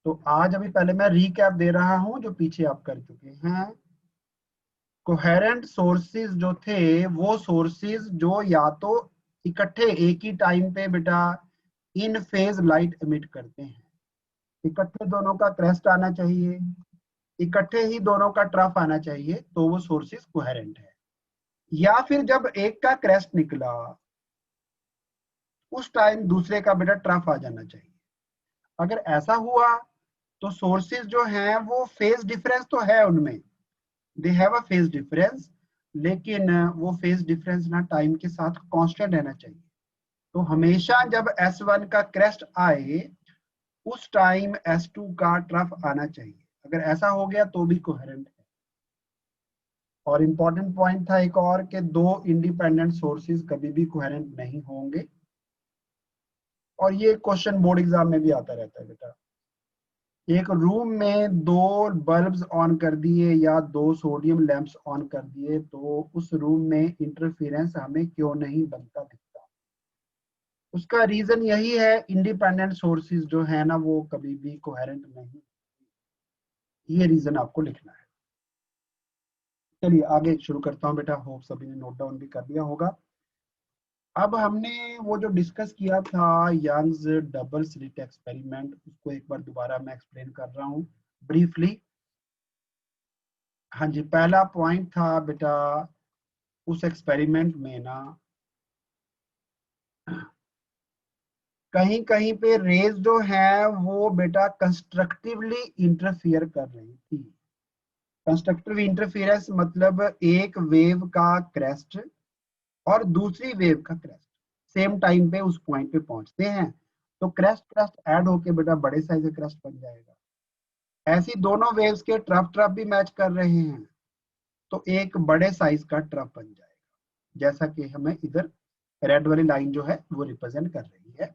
तो आज अभी पहले मैं रीकैप दे रहा हूं जो पीछे आप कर चुके हैं। कोहेरेंट सोर्सेज जो थे वो सोर्सेज जो या तो इकट्ठे एक ही टाइम पे बेटा इन फेज लाइट एमिट करते हैं, इकट्ठे दोनों का क्रेस्ट आना चाहिए, इकट्ठे ही दोनों का ट्रफ आना चाहिए, तो वो सोर्सेज कोहेरेंट है। या फिर जब एक का क्रेस्ट निकला उस टाइम दूसरे का बेटा ट्रफ आ जाना चाहिए। अगर ऐसा हुआ तो सोर्सेज जो हैं वो फेज डिफरेंस तो है उनमें, they have a phase difference, लेकिन वो फेज डिफरेंस ना टाइम के साथ कांस्टेंट रहना चाहिए। तो हमेशा जब S1 का क्रेस्ट आए उस टाइम S2 का ट्रफ आना चाहिए। अगर ऐसा हो गया तो भी कोहेरेंट है। और इंपॉर्टेंट पॉइंट था एक और कि दो इंडिपेंडेंट सोर्सेज कभी भी कोहेरेंट नहीं होंगे, और ये क्वेश्चन बोर्ड एग्जाम में भी आता रहता है बेटा। एक रूम में दो बल्ब्स ऑन कर दिए या दो सोडियम लैंप्स ऑन कर दिए तो उस रूम में इंटरफेरेंस हमें क्यों नहीं बनता दिखता? उसका रीजन यही है, इंडिपेंडेंट सोर्सेज जो है ना वो कभी भी कोहेरेंट नहीं। ये रीजन आपको लिखना है। चलिए आगे शुरू करता हूँ बेटा, होप सभी ने नोट डाउन भी कर लिया होगा। अब हमने वो जो डिस्कस किया था यंग्स डबल स्लिट एक्सपेरिमेंट, उसको एक बार दोबारा मैं एक्सप्लेन कर रहा हूँ ब्रीफली। हाँ जी, पहला पॉइंट था बेटा उस एक्सपेरिमेंट में ना कहीं कहीं पे रेज जो है वो बेटा कंस्ट्रक्टिवली इंटरफियर कर रही थी। कंस्ट्रक्टिव इंटरफियरेंस मतलब एक वेव का क्रेस्ट और दूसरी वेव का क्रेस्ट सेम टाइम पे उस पॉइंट पे पहुंचते हैं, तो क्रेस्ट क्रेस्ट ऐड होके बेटा बड़े साइज का क्रेस्ट बन जाएगा। ऐसी दोनों वेव्स के ट्रफ ट्रफ भी मैच कर रहे हैं, तो एक बड़े साइज का ट्रफ बन जाएगा, जैसा कि हमें इधर रेड वाली लाइन जो है वो रिप्रेजेंट कर रही है।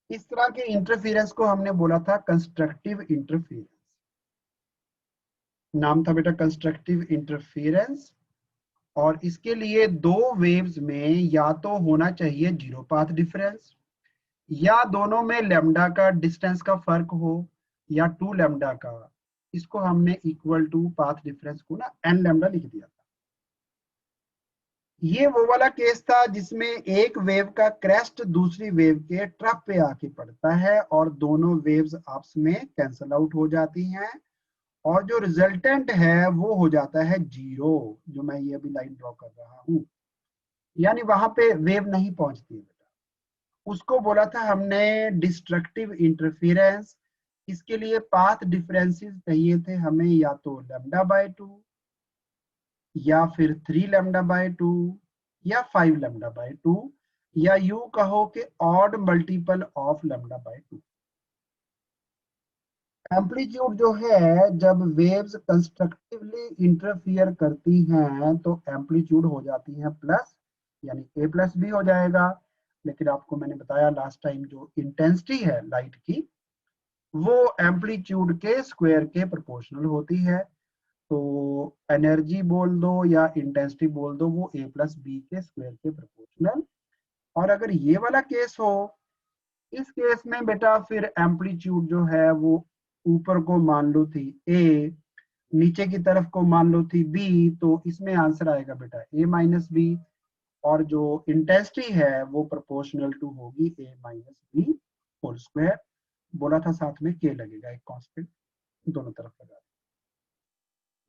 इस तरह के इंटरफेरेंस को हमने बोला था कंस्ट्रक्टिव इंटरफेरेंस। नाम था बेटा कंस्ट्रक्टिव इंटरफेरेंस। और इसके लिए दो वेव्स में या तो होना चाहिए जीरो पाथ डिफरेंस, या दोनों में लैम्डा का डिस्टेंस का फर्क हो, या टू लैम्डा का। इसको हमने इक्वल टू पाथ डिफरेंस को ना एन लैम्डा लिख दिया था। ये वो वाला केस था जिसमें एक वेव का क्रेस्ट दूसरी वेव के ट्रफ पे आके पड़ता है और दोनों वेव्स आपस में कैंसल आउट हो जाती हैं, और जो रिजल्टेंट है वो हो जाता है जीरो, जो मैं ये अभी लाइन ड्रॉ कर रहा हूं। यानी वहां पे वेव नहीं पहुंचती है बेटा। उसको बोला था हमने डिस्ट्रक्टिव इंटरफेरेंस। इसके लिए पाथ डिफरेंसेस चाहिए थे हमें, या तो λ/2, या फिर 3λ/2, या 5λ/2, या यू कहो कि ऑड मल्टीपल ऑफ λ/2। एम्पलीट्यूड जो है जब वेव्स कंस्ट्रक्टिवली इंटरफियर करती हैं तो एम्पलीट्यूड हो जाती है प्लस, यानी ए प्लस बी हो जाएगा। लेकिन आपको मैंने बताया लास्ट टाइम जो इंटेंसिटी है लाइट की वो एम्पलीट्यूड के स्क्वायर के प्रोपोर्शनल होती है। तो एनर्जी बोल दो या इंटेंसिटी बोल दो, वो ए प्लस बी के स्क्वायर के प्रोपोर्शनल। और अगर ये वाला केस हो, इस केस में बेटा फिर एम्पलीट्यूड जो है वो ऊपर को मान लो थी ए, नीचे की तरफ को मान लो थी बी, तो इसमें आंसर आएगा बेटा ए माइनस बी। और जो इंटेंसिटी है वो प्रोपोर्शनल टू होगी ए माइनस बी होल स्क्वायर। बोला था साथ में के लगेगा एक कांस्टेंट, दोनों तरफ लगा।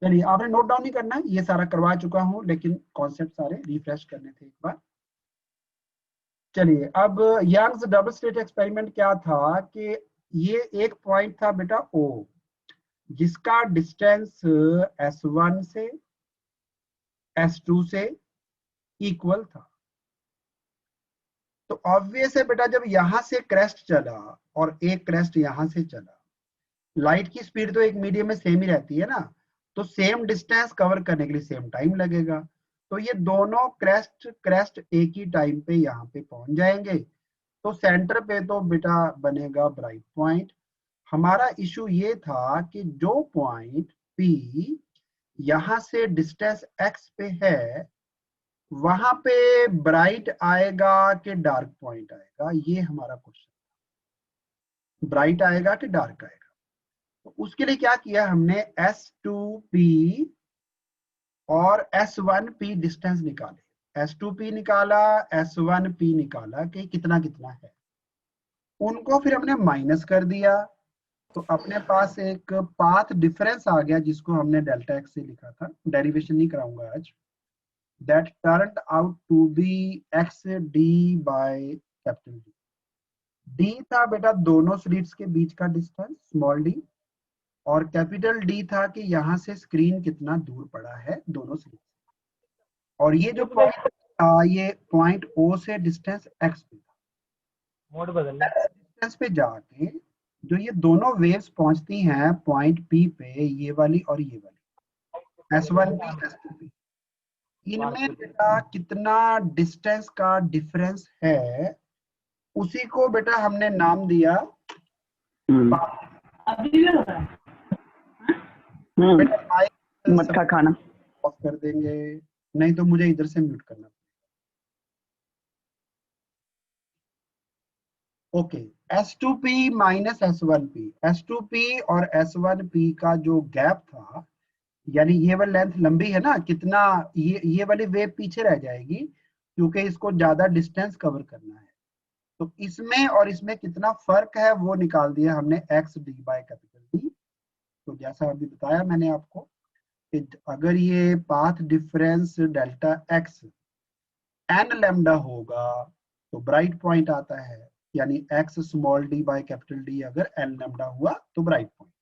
चलिए आपने नोट डाउन नहीं करना है, ये सारा करवा चुका हूं, लेकिन कॉन्सेप्ट सारे रिफ्रेश करने थे एक बार। चलिए अब यंग्स डबल स्लिट एक्सपेरिमेंट क्या था कि ये एक पॉइंट था बेटा ओ, जिसका डिस्टेंस S1 से S2 से इक्वल था। तो ऑब्वियस है बेटा जब यहां से क्रेस्ट चला और एक क्रेस्ट यहां से चला, लाइट की स्पीड तो एक मीडियम में सेम ही रहती है ना, तो सेम डिस्टेंस कवर करने के लिए सेम टाइम लगेगा। तो ये दोनों क्रेस्ट क्रेस्ट एक ही टाइम पे यहाँ पे पहुंच जाएंगे, तो सेंटर पे तो बेटा बनेगा ब्राइट पॉइंट। हमारा इशू ये था कि जो पॉइंट P यहां से डिस्टेंस x पे है वहां पे ब्राइट आएगा कि डार्क पॉइंट आएगा, ये हमारा क्वेश्चन। ब्राइट आएगा कि डार्क आएगा? तो उसके लिए क्या किया हमने, S2P और S1P डिस्टेंस निकाले, S2P निकाला, S1P निकाला कि कितना कितना है, उनको फिर हमने माइनस कर दिया, तो अपने पास एक पाथ डिफरेंस आ गया जिसको हमने डेल्टा एक्स से लिखा था, डेरिवेशन नहीं कराऊंगा आज, that turned out to be x d by capital D. D था बेटा दोनों स्लिट्स के बीच का डिस्टेंस स्मॉल डी, और कैपिटल डी था कि यहाँ से स्क्रीन कितना दूर पड़ा है दोनों स्लिट्स, और ये जो पॉइंट था ये पॉइंट ओ से डिस्टेंस एक्स पे था, मोड बदल डिस्टेंस पे जाके जो ये दोनों वेव्स पहुंचती हैं पॉइंट पी पे, ये वाली और ये वाली S1P S2P, इनमें बेटा कितना डिस्टेंस का डिफरेंस है उसी को बेटा हमने नाम दिया बेटा माइक मटका खाना ऑफ कर देंगे, नहीं तो मुझे इधर से म्यूट करना। Okay, S2P minus S1P, S2P और S1P का जो गैप था, यानी ये वाली लेंथ लंबी है ना, कितना ये वाली वेव पीछे रह जाएगी क्योंकि इसको ज्यादा डिस्टेंस कवर करना है, तो इसमें और इसमें कितना फर्क है वो निकाल दिया हमने x d by capital D. तो जैसा अभी बताया मैंने आपको कि अगर ये path difference delta x n lambda होगा तो ब्राइट पॉइंट आता है, यानी x small d by capital D अगर एन लैम्डा हुआ तो ब्राइट पॉइंट,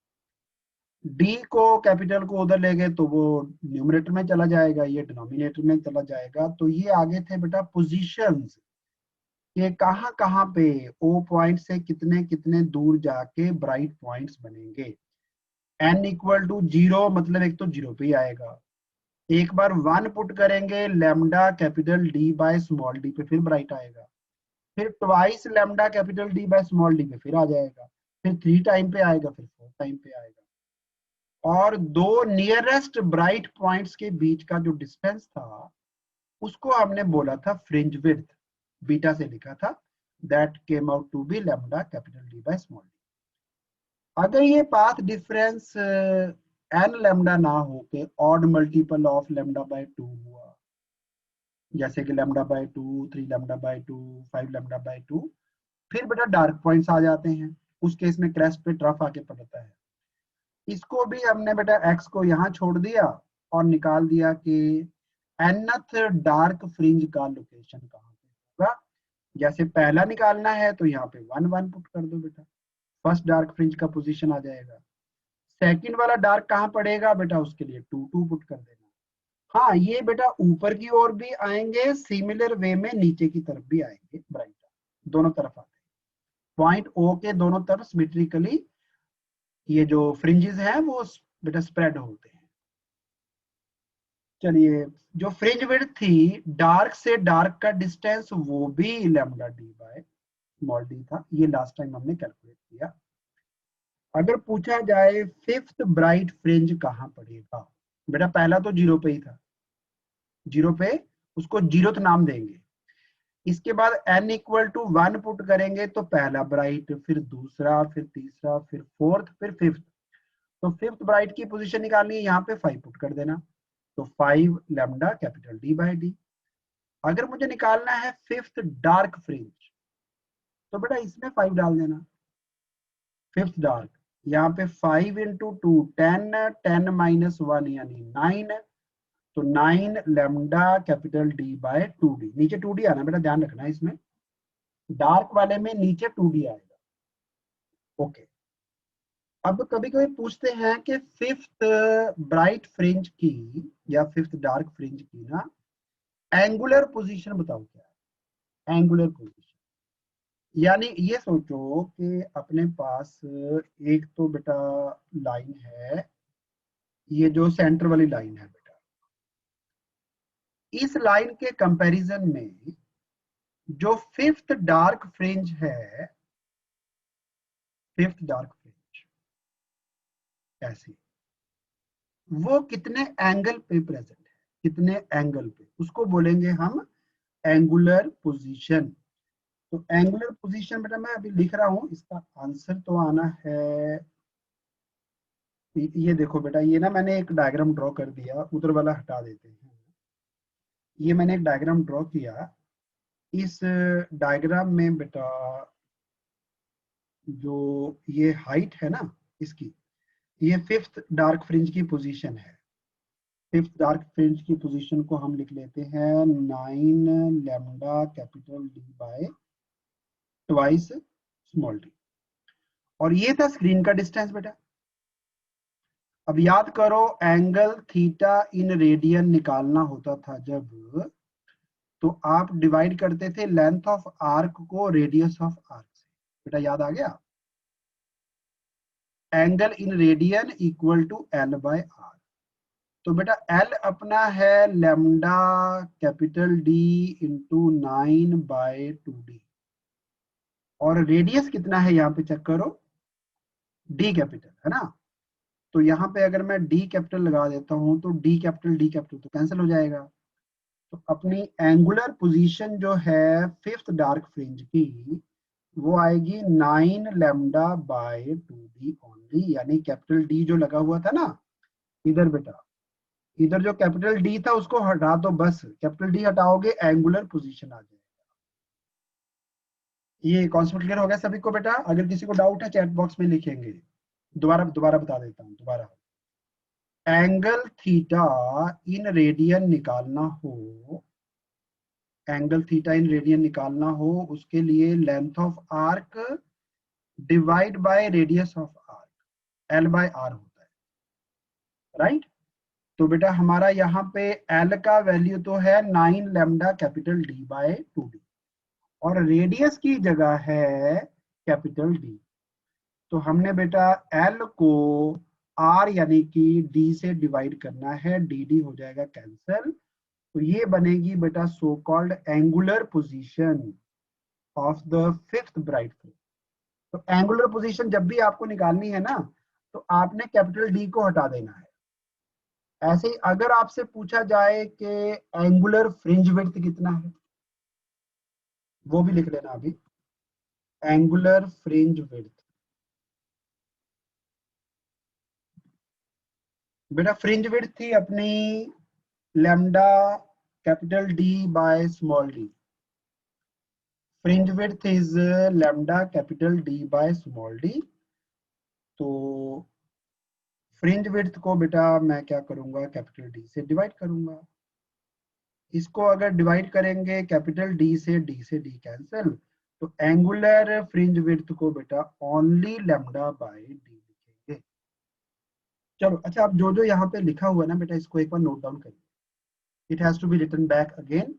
डी को कैपिटल को उधर ले गए तो वो न्यूमरेटर में चला जाएगा, ये डिनोमिनेटर में चला जाएगा। तो ये आगे थे बेटा पोजीशंस, ये कहाँ कहाँ पे ओ पॉइंट से कितने कितने दूर जाके ब्राइट पॉइंट्स बनेंगे। n इक्वल टू 0 मतलब एक तो 0 पे ही आएगा, एक बार 1 पुट करेंगे lambda capital D by small D पे फिर ब्राइट आएगा, फिर twice lambda capital D by small D पे फिर आ जाएगा, फिर 3 टाइम पे आएगा, फिर 4 टाइम पे आएगा, और दो नियरेस्ट ब्राइट पॉइंट्स के बीच का जो डिस्टेंस था उसको हमने बोला था फ्रिंज विड्थ, बीटा से लिखा था, that came out to be lambda capital D by small d. अगर ये पाथ डिफरेंस एन लैम्डा ना हो के odd multiple of lambda by 2 हुआ, जैसे कि lambda by 2, 3 lambda by 2, 5 lambda by 2, फिर बेटा डार्क पॉइंट्स आ जाते हैं, उस केस में क्रेस्ट पे ट्रफ आके पड़ता है। इसको भी हमने बेटा एक्स को यहाँ छोड़ दिया और निकाल दिया कि nth डार्क फ्रिंज का लोकेशन कहाँ पे होगा, जैसे पहला निकालना है तो यहाँ पे 1 1 पुट कर दो बेटा, फर्स्ट डार्क फ्रिंज का पोजीशन आ जाएगा, सेकंड वाला डार्क कहाँ पड़ेगा बेटा उसके लिए 2 2 पुट कर देना। हाँ ये बेटा ऊपर की ओर भी आएंगे, सिमिलर वे में नीचे की तरफ भी आएंगे, ब्राइट दोनों तरफ आते हैं, पॉइंट ओ के दोनों तरफ सिमेट्रिकली ये जो फ्रिंजेस हैं वो बेटा स्प्रेड होते हैं। चलिए, जो फ्रिंज विड्थ थी डार्क से डार्क का डिस्टेंस वो भी lambda D by small D था, ये लास्ट टाइम हमने कैलकुलेट किया। अगर पूछा जाए फिफ्थ ब्राइट फ्रिंज कहाँ पड़ेगा, बेटा पहला तो 0 पे ही था, 0 पे उसको 0th नाम देंगे, इसके बाद n इक्वल टू 1 पुट करेंगे तो पहला ब्राइट, फिर दूसरा, फिर तीसरा, फिर फोर्थ, फिर फिफ्थ, तो फिफ्थ ब्राइट की पोजीशन निकालनी है, यहाँ पे 5 पुट कर देना, तो 5 lambda capital D by d. अगर मुझे निकालना है फिफ्थ डार्क फ्रिंज तो बेटा इसमें 5 डाल देना, फिफ्थ डार्क, यहाँ पे 5 इंटू 2 10, 10 माइनस 1 यानी 9, तो 9 lambda capital D bye 2d, नीचे 2d आना बेटा ध्यान रखना है, इसमें डार्क वाले में नीचे 2d आएगा। ओके, अब कभी कभी पूछते हैं कि फिफ्थ ब्राइट फ्रिंज की या फिफ्थ डार्क फ्रिंज की ना एंगुलर पोजीशन बताओ क्या है, एंगुलर पोजीशन, यानी ये सोचो कि अपने पास एक तो बेटा लाइन है, ये जो सेंटर वाली लाइन है बेटा, इस लाइन के कंपैरिजन में जो फिफ्थ डार्क फ्रिंज है, फिफ्थ डार्क फ्रिंज ऐसी, वो कितने एंगल पे प्रेजेंट है, कितने एंगल पे, उसको बोलेंगे हम एंगुलर पोजीशन। तो एंगुलर पोजीशन बेटा मैं अभी लिख रहा हूं, इसका आंसर तो आना है ये देखो बेटा, ये ना मैंने एक डायग्राम ड्रॉ कर दिया, उधर वाला हटा देते हैं। ये मैंने एक डायग्राम ड्रॉ किया। इस डायग्राम में बेटा जो ये हाइट है ना इसकी, ये फिफ्थ डार्क फ्रिंज की पोजीशन है। फिफ्थ डार्क फ्रिंज की पोजीशन को हम लिख लेते हैं 9 lambda capital D bye twice small d. और ये था स्क्रीन का डिस्टेंस बेटा। अब याद करो, एंगल थीटा इन रेडियन निकालना होता था जब, तो आप डिवाइड करते थे लेंथ ऑफ आर्क को रेडियस ऑफ आर्क से। बेटा याद आ गया? Angle in radian equal to l by r. तो बेटा एल अपना है lambda capital D into 9/2d। और रेडियस कितना है यहाँ पे चेक करो, डी कैपिटल है ना। तो यहाँ पे अगर मैं डी कैपिटल लगा देता हूँ तो डी कैपिटल तो कैंसिल हो जाएगा। तो अपनी एंगुलर पोजीशन जो है फिफ्थ डार्क फ्रिंज की, वो आएगी 9 लैम्डा बाय 2d ओनली। यानी कैपिटल डी जो लगा हुआ था ना इधर बेटा, इधर जो कैपिटल डी था उसको हटा दो, बस कैपिटल डी हटाओगे एंगुलर पोजीशन आ जाएगा। ये कॉन्सेप्ट क्लियर हो गया सभी को बेटा? अगर किसी को डाउट है चैट बॉक्स में लिखेंगे। दोबारा दोबारा बता देता हूँ दोबारा। एंगल थीटा इन रेडियन निकालना हो, एंगल थीटा इन रेडियन निकालना हो, उसके लिए length of arc divide by radius of arc, l by r होता है, राइट। तो बेटा हमारा यहाँ पे एल का वैल्यू तो है 9 lambda capital D bye 2d, और रेडियस की जगह है कैपिटल डी। तो हमने बेटा एल को आर यानी कि डी से डिवाइड करना है, डी डी हो जाएगा कैंसिल। तो ये बनेगी बेटा so called angular position of the fifth bright fringe. तो एंगुलर पोजीशन जब भी आपको निकालनी है ना, तो आपने कैपिटल डी को हटा देना है। ऐसे ही अगर आपसे पूछा जाए कि एंगुलर फ्रिंज विड्थ कितना है, वो भी लिख लेना अभी। एंगुलर फ्रिंज विड्थ, बेटा फ्रिंज विड्थ थी अपनी lambda capital D by small D. Fringe width is lambda capital D by small D. तो फ्रिंज विड्थ को बेटा मैं क्या करूंगा, कैपिटल डी से डिवाइड करूंगा। इसको अगर डिवाइड करेंगे कैपिटल डी से डी कैंसिल, तो एंगुलर फ्रिंज विड्थ को बेटा ओनली लैम्डा बाय डी लिखेंगे। चलो अच्छा, अब जो जो यहाँ पे लिखा हुआ है ना बेटा, इसको एक बार नोट डाउन करिए। It has to be written back again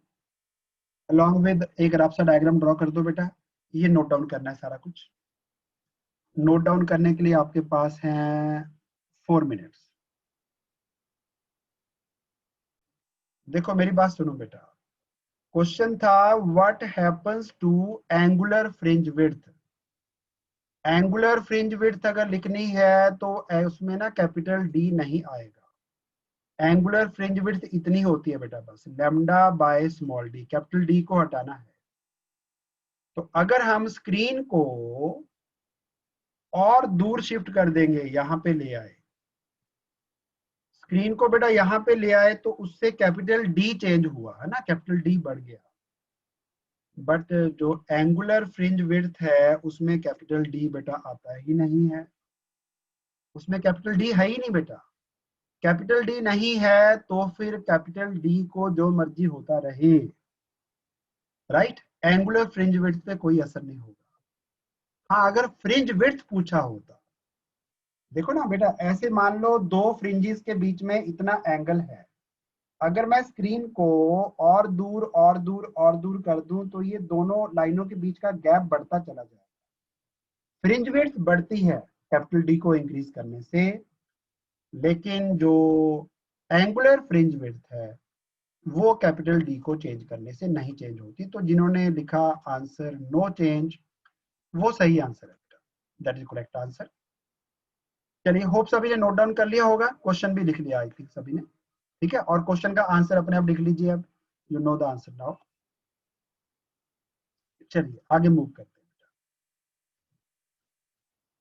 along with एक रफ सा डायग्राम ड्रॉ कर दो बेटा। ये नोट डाउन करना है सारा कुछ। नोट डाउन करने के लिए आपके पास हैं 4 मिनट्स। देखो मेरी बात सुनो बेटा, क्वेश्चन था what happens to angular fringe width. Angular fringe width अगर लिखनी है तो उसमें ना कैपिटल डी नहीं आएगा। एंगुलर फ्रिंज विड्थ इतनी होती है बेटा, बस lambda by small D, capital D को हटाना है। तो अगर हम स्क्रीन को और दूर शिफ्ट कर देंगे, यहां पे ले आए स्क्रीन को बेटा, यहां पे ले आए, तो उससे कैपिटल डी चेंज हुआ है ना, कैपिटल डी बढ़ गया। बट जो एंगुलर फ्रिंज विड्थ है उसमें कैपिटल डी बेटा आता ही नहीं है, उसमें कैपिटल डी है ही नहीं बेटा। कैपिटल डी नहीं है तो फिर कैपिटल डी को जो मर्जी होता रहे, राइट। एंगुलर फ्रिंज विड्थ पे कोई असर नहीं होगा। हाँ अगर फ्रिंज विड्थ पूछा होता, देखो ना बेटा, ऐसे मान लो दो फ्रिंजेस के बीच में इतना एंगल है, अगर मैं स्क्रीन को और दूर और दूर और दूर कर दूं तो ये दोनों लाइनों के बीच का गैप बढ़ता चला जाएगा। फ्रिंज विड्थ बढ़ती है कैपिटल डी को इंक्रीज करने से, लेकिन जो एंगुलर फ्रिंज विड्थ है वो कैपिटल डी को चेंज करने से नहीं चेंज होती। तो जिन्होंने लिखा आंसर नो चेंज, वो सही आंसर है, दैट इज करेक्ट आंसर। चलिए होप सभी ने नोट डाउन कर लिया होगा, क्वेश्चन भी लिख लिया आई थिंक सभी ने, ठीक है। और क्वेश्चन का आंसर अपने आप लिख लीजिए, अब you know the answer now. चलिए आगे मूव करते हैं।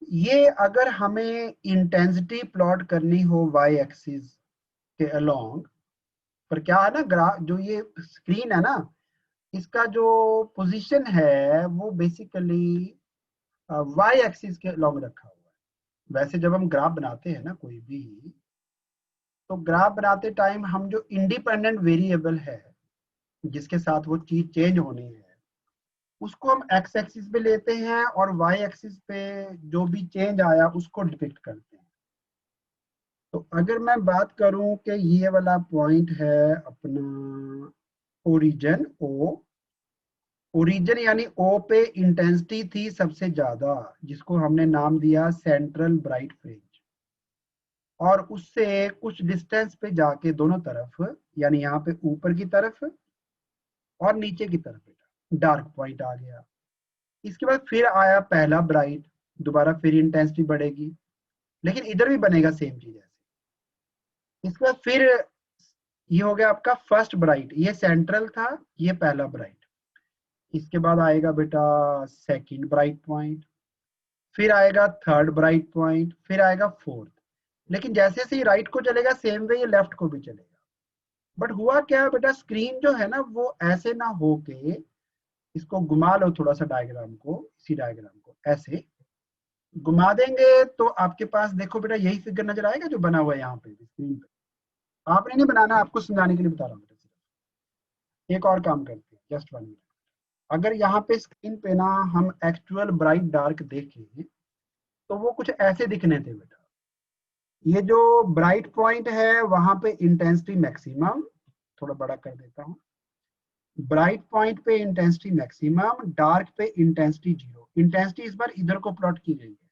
ये अगर हमें इंटेंसिटी प्लॉट करनी हो वाई एक्सिस के अलोंग, पर क्या है ना, ग्राफ जो ये स्क्रीन है ना, इसका जो पोजीशन है वो बेसिकली वाई एक्सिस के अलोंग रखा हुआ है। वैसे जब हम ग्राफ बनाते हैं ना कोई भी, तो ग्राफ बनाते टाइम हम जो इंडिपेंडेंट वेरिएबल है जिसके साथ वो चीज चेंज होनी है, उसको हम एक्स एक्सिस पे लेते हैं और वाई एक्सिस पे जो भी चेंज आया उसको डिपिक्ट करते हैं। तो अगर मैं बात करूं कि ये वाला पॉइंट है अपना ओरिजिन ओ, ओरिजिन यानी ओ पे इंटेंसिटी थी सबसे ज्यादा, जिसको हमने नाम दिया सेंट्रल ब्राइट फ्रिंज, और उससे कुछ डिस्टेंस पे जाके दोनों तरफ, यानी यहाँ पे ऊपर की तरफ और नीचे की तरफ बेटा डार्क पॉइंट आ गया। इसके बाद फिर आया पहला ब्राइट, दोबारा फिर इंटेंसिटी बढ़ेगी, लेकिन इधर भी बनेगा सेम चीज ऐसे। इसके बाद फिर ये हो गया आपका फर्स्ट ब्राइट, ये सेंट्रल था, ये पहला ब्राइट। इसके बाद आएगा बेटा सेकंड ब्राइट पॉइंट, फिर आएगा थर्ड ब्राइट पॉइंट, फिर आएगा फोर्थ। लेकिन जैसे जैसे राइट को चलेगा सेम वे ये लेफ्ट को भी चलेगा। बट हुआ क्या बेटा, स्क्रीन जो है ना वो ऐसे ना होके, इसको घुमा लो थोड़ा सा डायग्राम को, इसी डायग्राम को ऐसे घुमा देंगे तो आपके पास देखो बेटा यही फिगर नजर आएगा जो बना हुआ है यहाँ पे स्क्रीन पे। आपने नहीं बनाना, आपको समझाने के लिए बता रहा हूँ बेटा। सिर्फ एक और काम करते हैं, जस्ट 1 मिनट। अगर यहाँ पे स्क्रीन पे ना हम एक्चुअल ब्राइट डार्क देखें तो वो कुछ ऐसे दिखने थे बेटा। ये जो ब्राइट पॉइंट है वहां पे इंटेंसिटी मैक्सिमम, थोड़ा बड़ा कर देता हूँ, ब्राइट पॉइंट पे इंटेंसिटी मैक्सिमम, डार्क पे इंटेंसिटी जीरो। इंटेंसिटी इस बार इधर को प्लॉट की गई है।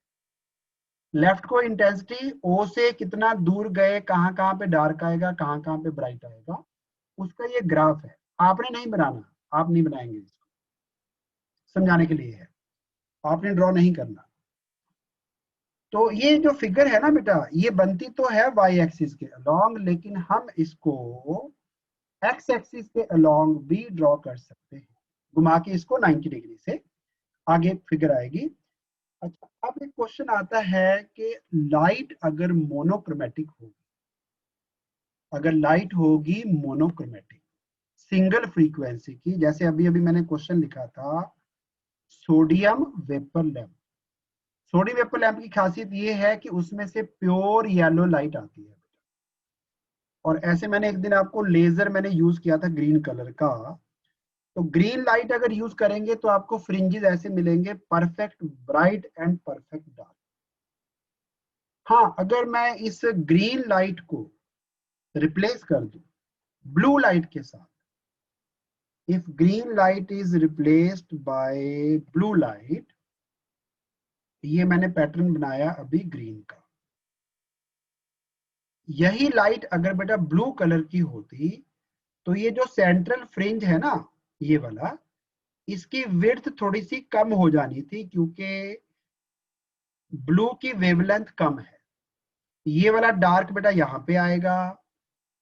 लेफ्ट को इंटेंसिटी ओ से कितना दूर गए, कहाँ कहाँ पे डार्क आएगा, कहाँ कहाँ पे ब्राइट आएगा, उसका ये ग्राफ है। आपने नहीं बनाना, आप नहीं बनाएंगे, इसको समझाने के लिए है, आपने ड्रॉ नहीं करना। तो ये जो फिगर है ना बेटा, ये बनती तो है वाई एक्सिस के अलोंग, लेकिन हम इसको एक्स एक्सिस के अलोंग भी ड्रॉ कर सकते हैं, घुमा के इसको 90 डिग्री से। आगे फिगर आएगी। अच्छा, अब एक क्वेश्चन आता है कि लाइट अगर मोनोक्रोमेटिक होगी, अगर लाइट होगी मोनोक्रोमेटिक सिंगल फ्रीक्वेंसी की, जैसे अभी अभी मैंने क्वेश्चन लिखा था sodium vapour lamp. Sodium vapour lamp की खासियत ये है कि उसमें से प्योर येलो लाइट आती है। और ऐसे मैंने एक दिन आपको लेजर मैंने यूज किया था ग्रीन कलर का। तो ग्रीन लाइट अगर यूज करेंगे तो आपको फ्रिंजेस ऐसे मिलेंगे, perfect bright and perfect dark. हाँ, अगर मैं इस ग्रीन लाइट को रिप्लेस कर दूं ब्लू लाइट के साथ, if green light is replaced by blue light, ये मैंने पैटर्न बनाया अभी ग्रीन का, यही लाइट अगर बेटा ब्लू कलर की होती तो ये जो सेंट्रल फ्रिंज है ना, ये वाला, इसकी विड्थ थोड़ी सी कम हो जानी थी, क्योंकि ब्लू की वेवलेंथ कम है। ये वाला डार्क बेटा यहाँ पे आएगा,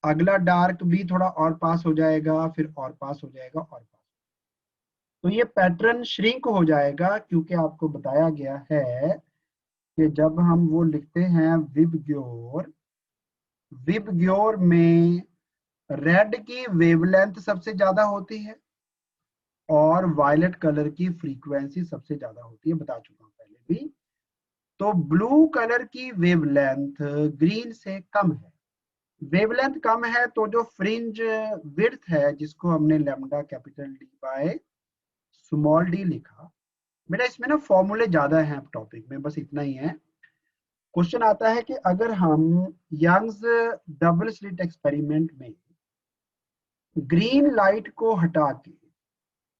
अगला डार्क भी थोड़ा और पास हो जाएगा, फिर और पास हो जाएगा, और पास। तो ये पैटर्न श्रिंक हो जाएगा, क्योंकि आपको बताया गया है कि जब हम वो लिखते हैं विबग्योर, विबग्योर में रेड की वेवलेंथ सबसे ज्यादा होती है और वायलेट कलर की फ्रीक्वेंसी सबसे ज्यादा होती है, बता चुका हूं पहले भी। तो ब्लू कलर की वेवलेंथ ग्रीन से कम है। वेवलेंथ कम है तो जो फ्रिंज विड्थ है, जिसको हमने lambda capital D by small D लिखा, बेटा इसमें ना फॉर्मूले ज्यादा हैं टॉपिक में, बस इतना ही है। क्वेश्चन आता है कि अगर हम यंग्स डबल स्लिट एक्सपेरिमेंट में ग्रीन लाइट को हटा के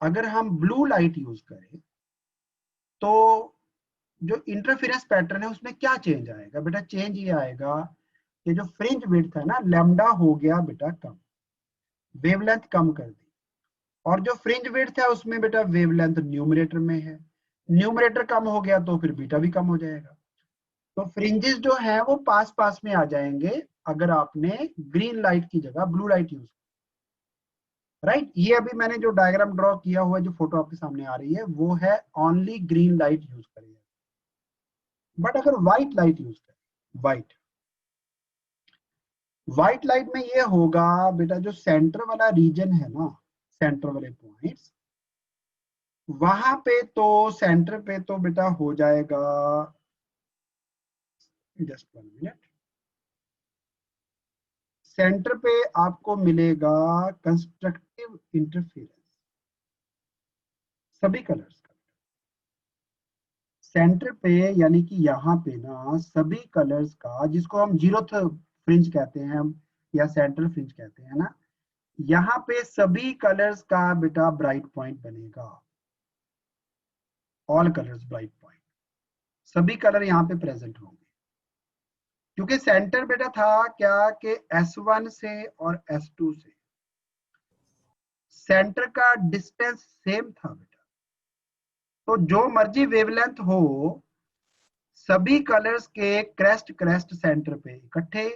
अगर हम ब्लू लाइट यूज करें तो जो इंटरफेरेंस पैटर्न है उसमें क्या चेंज आएगा। बेटा चेंज ये आएगा कि जो फ्रिंज विड्थ है ना, लैम्डा हो गया बेटा कम, वेवलेंथ कम कर दी, और जो फ्रिंज विड्थ है उसमें बेटा वेवलेंथ न्यूमरेटर में है, न्यूमरेटर कम हो गया तो फिर बीटा भी कम हो जाएगा। तो फ्रिंजेस जो है वो पास पास में आ जाएंगे अगर आपने ग्रीन लाइट की जगह ब्लू लाइट यूज, राइट। ये अभी मैंने जो डायग्राम ड्रॉ किया हुआ है, जो फोटो आपके सामने आ रही है, वो है ओनली ग्रीन लाइट यूज करिए। बट अगर व्हाइट लाइट यूज करें, व्हाइट लाइट में ये होगा बेटा, जो सेंटर वाला रीजन है ना, सेंटर वाले पॉइंट्स, वहां पे तो सेंटर पे तो बेटा हो जाएगा, जस्ट 1 मिनट, सेंटर पे आपको मिलेगा कंस्ट्रक्टिव इंटरफेरेंस सभी कलर्स का। सेंटर पे यानी कि यहाँ पे ना सभी कलर्स का, जिसको हम जीरोथ फ्रिंज कहते हैं या सेंट्रल फ्रिंज कहते हैं ना, यहाँ पे सभी कलर्स का बेटा ब्राइट पॉइंट बनेगा, ऑल कलर्स ब्राइट पॉइंट, सभी कलर यहाँ पे प्रेजेंट होंगे। क्योंकि सेंटर बेटा था क्या कि S1 से और S2 से सेंटर का डिस्टेंस सेम था बेटा, तो जो मर्जी वेवलेंथ हो, सभी कलर्स के क्रेस्ट क्रेस्ट सेंटर पे इकट्ठे,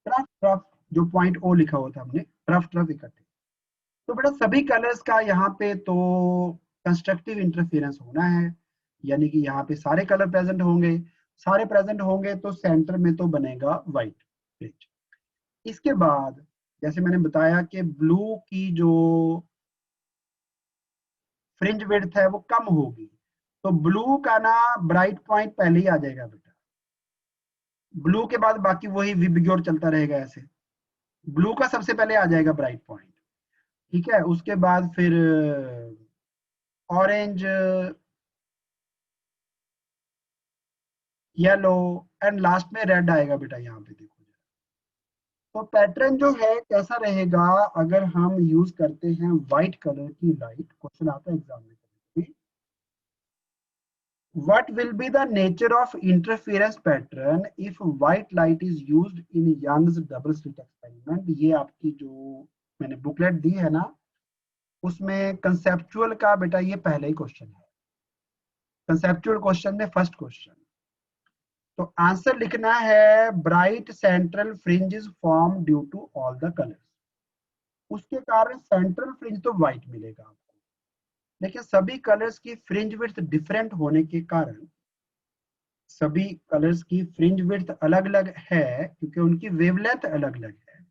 ट्रफ ट्रफ जो पॉइंट ओ लिखा हुआ था हमने, ट्रफ ट्रफ इकट्ठे। तो बेटा सभी कलर्स का यहाँ पे तो कंस्ट्रक्टिव इंटरफेरेंस होना है, यानी कि यहाँ पे सारे कलर प्रेजेंट होंगे, सारे प्रेजेंट होंगे तो सेंटर में तो बनेगा व्हाइट फ्रिंज। इसके बाद जैसे मैंने बताया कि ब्लू की जो फ्रिंज विड्थ है वो कम होगी, तो ब्लू का ना ब्राइट पॉइंट पहले ही आ जाएगा बेटा, ब्लू के बाद बाकी वही विबग्योर चलता रहेगा ऐसे, ब्लू का सबसे पहले आ जाएगा ब्राइट पॉइंट, ठीक है। उसके बाद फिर ऑरेंज, येलो एंड लास्ट में रेड आएगा बेटा, यहाँ पे देखो। तो पैटर्न जो है कैसा रहेगा, अगर हम यूज करते हैं व्हाइट कलर की लाइट, क्वेश्चन आता है एग्जाम में कभी, what will be the nature of interference pattern if white light is used in Young's double slit experiment। ये आपकी जो मैंने बुकलेट दी है ना, उसमें कंसेप्चुअल का बेटा ये पहले ही क्वेश्चन है, कंसेप्चुअल क्वेश्चन में फर्स्ट क्वेश्चन। तो आंसर लिखना है bright central fringe form due to all the colours, उसके कारण सेंट्रल फ्रिंज तो व्हाइट मिलेगा आपको, लेकिन सभी कलर्स की फ्रिंज विड्थ डिफरेंट होने के कारण, सभी कलर्स की फ्रिंज विड्थ अलग अलग है क्योंकि उनकी वेवलेंथ अलग अलग है,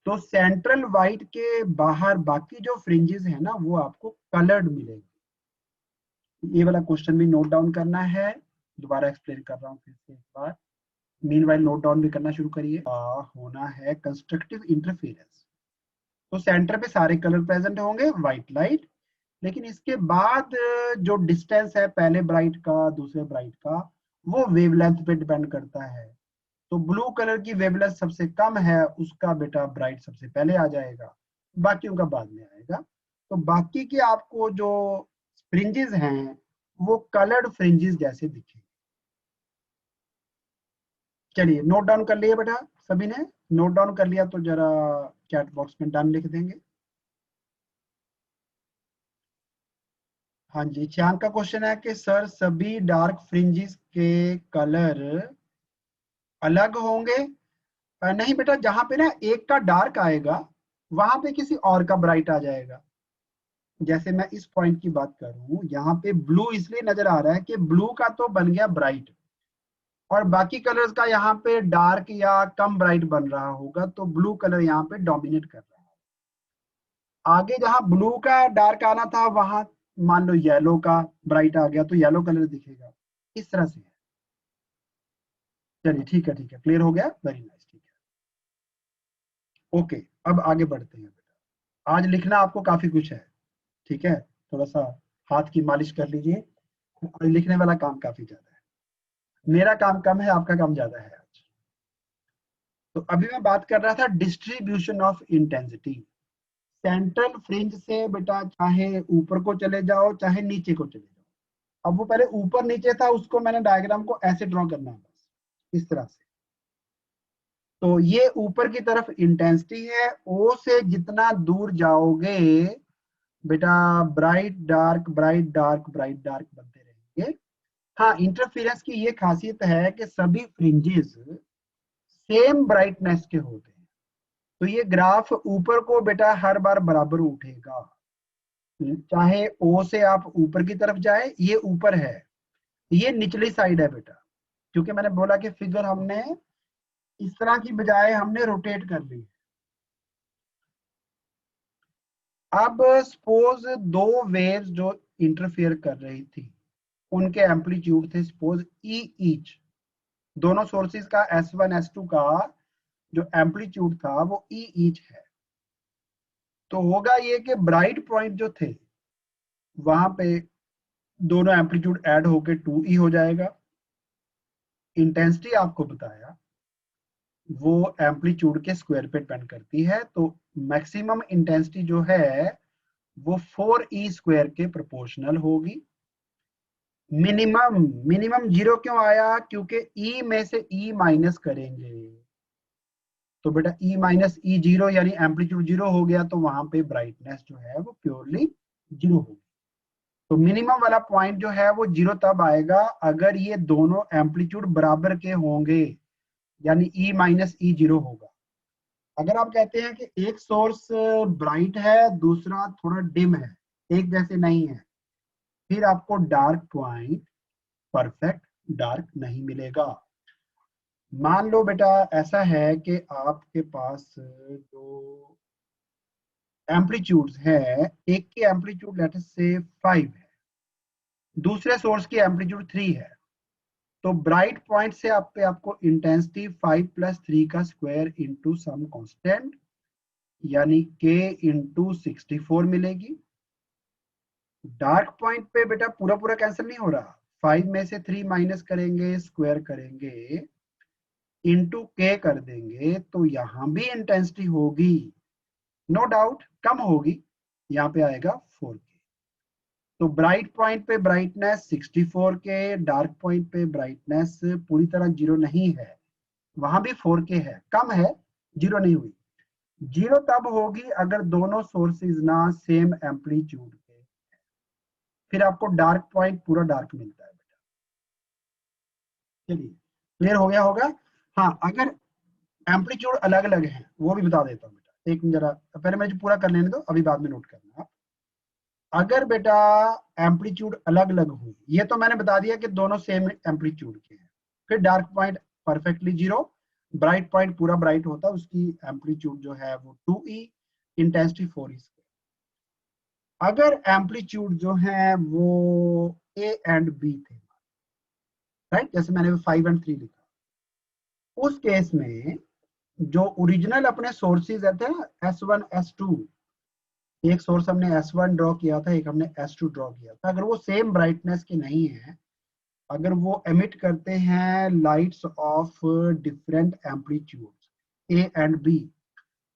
तो सेंट्रल व्हाइट के बाहर बाकी जो फ्रिंजेस है ना वो आपको कलर्ड मिलेगी। ये वाला क्वेश्चन भी नोट डाउन करना है, दोबारा एक्सप्लेन कर रहा हूँ फिर से एक बार, मीनवाइल नोट डाउन भी करना शुरू करिए। होना है कंस्ट्रक्टिव इंटरफेरेंस, तो सेंटर पे सारे कलर प्रेजेंट होंगे व्हाइट लाइट, लेकिन इसके बाद जो डिस्टेंस है पहले ब्राइट का दूसरे ब्राइट का, वो वेवलेंथ पे डिपेंड करता है। तो ब्लू कलर की वेवलेंथ सबसे कम है, उसका बेटा ब्राइट सबसे पहले आ जाएगा, बाकियों का बाद में आएगा। तो बाकी के आपको जो फ्रिंजेस हैं वो कलर्ड फ्रिंजेस जैसे दिखेंगे। चलिए नोट डाउन कर लिया बेटा, सभी ने नोट डाउन कर लिया तो जरा चैट बॉक्स में डन लिख देंगे। हाँ जी, चांद का क्वेश्चन है कि सर सभी डार्क फ्रिंजेस के कलर अलग होंगे। नहीं बेटा, जहां पे ना एक का डार्क आएगा वहां पे किसी और का ब्राइट आ जाएगा। जैसे मैं इस पॉइंट की बात करूं, यहाँ पे ब्लू इसलिए नजर आ रहा है कि ब्लू का तो बन गया ब्राइट और बाकी कलर्स का यहाँ पे डार्क या कम ब्राइट बन रहा होगा, तो ब्लू कलर यहाँ पे डोमिनेट कर रहा है। आगे जहां ब्लू का डार्क आना था वहां मान लो येलो का ब्राइट आ गया तो येलो कलर दिखेगा, इस तरह से है। चलिए ठीक है, ठीक है, क्लियर हो गया, वेरी नाइस, ठीक है ओके। अब आगे बढ़ते हैं बेटा, आज लिखना आपको काफी कुछ है, ठीक है, थोड़ा सा हाथ की मालिश कर लीजिए, और लिखने वाला काम काफी ज्यादा है, मेरा काम कम है आपका काम ज्यादा है आज। तो अभी मैं बात कर रहा था distribution of intensity, central fringe से बेटा चाहे ऊपर को चले जाओ चाहे नीचे को चले जाओ। अब वो पहले ऊपर नीचे था, उसको मैंने डायग्राम को ऐसे ड्रॉ करना है बस, इस तरह से। तो ये ऊपर की तरफ इंटेंसिटी है, ओ से जितना दूर जाओगे बेटा bright dark bright dark bright dark बनते रहेंगे। हाँ, इंटरफेरेंस की ये खासियत है कि सभी फ्रिंजेस सेम ब्राइटनेस के होते हैं, तो ये ग्राफ ऊपर को बेटा हर बार बराबर उठेगा, चाहे ओ से आप ऊपर की तरफ जाए, ये ऊपर है, ये निचली साइड है बेटा, क्योंकि मैंने बोला कि फिगर हमने इस तरह की बजाय हमने रोटेट कर ली। अब सपोज दो वेव्स जो इंटरफेयर कर रही थी उनके एम्पलीट्यूड थे सपोज ई ईच, दोनों सोर्सेज का S1 S2 का जो एम्पलीट्यूड था वो ई ईच है। तो होगा ये कि ब्राइट पॉइंट जो थे वहां पे दोनों एम्पलीट्यूड ऐड होके 2E हो जाएगा। इंटेंसिटी आपको बताया वो एम्पलीट्यूड के स्क्वायर पे डिपेंड करती है, तो मैक्सिमम इंटेंसिटी जो है वो 4E स्क्वायर के प्रोपोर्शनल होगी। मिनिमम मिनिमम जीरो क्यों आया? क्योंकि E में से E माइनस करेंगे तो बेटा E माइनस ई जीरो यानी एम्पलीट्यूड जीरो हो गया, तो वहां पे ब्राइटनेस जो है वो प्योरली जीरो होगी। तो मिनिमम वाला पॉइंट जो है वो जीरो तब आएगा अगर ये दोनों एम्पलीट्यूड बराबर के होंगे, यानी E माइनस ई जीरो होगा। अगर आप कहते हैं कि एक सोर्स ब्राइट है दूसरा थोड़ा डिम है, एक जैसे नहीं है, फिर आपको डार्क पॉइंट परफेक्ट डार्क नहीं मिलेगा। मान लो बेटा ऐसा है कि आपके पास जो एम्पलीट्यूड्स है, एक की एम्पलीट्यूड लेट अस से 5 है, दूसरे सोर्स की एम्पलीट्यूड 3 है, तो ब्राइट पॉइंट से आपको इंटेंसिटी 5 प्लस 3 का स्क्वायर इंटू सम कांस्टेंट यानी k इंटू 64 मिलेगी। डार्क पॉइंट पे बेटा पूरा पूरा कैंसिल नहीं हो रहा, 5 में से 3 माइनस करेंगे, स्क्वायर करेंगे, इंटू के कर देंगे, तो यहां भी इंटेंसिटी होगी, नो डाउट कम होगी, यहाँ पे आएगा 4K। तो ब्राइट पॉइंट पे ब्राइटनेस 64 के, डार्क पॉइंट पे ब्राइटनेस पूरी तरह जीरो नहीं है, वहां भी 4K है, कम है, जीरो नहीं हुई। जीरो तब होगी अगर दोनों सोर्सेज ना सेम एम्पलीट्यूड के, फिर आपको डार्क पॉइंट पूरा डार्क मिलता है बेटा। चलिए क्लियर हो गया होगा। हाँ, अगर एम्पलीट्यूड अलग अलग है वो भी बता देता हूँ बेटा, एक जरा पहले मुझे पूरा कर लेने दो, अभी बाद में नोट करना। अगर बेटा एम्पलीट्यूड अलग अलग हुई, ये तो मैंने बता दिया कि दोनों सेम एम्पलीट्यूड के हैं, फिर dark point perfectly zero, bright point पूरा ब्राइट होता है, उसकी एम्पलीट्यूड जो है वो 2E, इंटेंसिटी 4E। अगर एम्पलीट्यूड जो है वो A एंड B थे, राइट, जैसे मैंने 5 एंड 3 लिखा, उस केस में जो ओरिजिनल अपने सोर्सेज थे ना S1 S2, एक सोर्स हमने S1 ड्रॉ किया था, एक हमने S2 ड्रॉ किया था, अगर वो सेम ब्राइटनेस के नहीं है, अगर वो एमिट करते हैं lights off different amplitude A and B,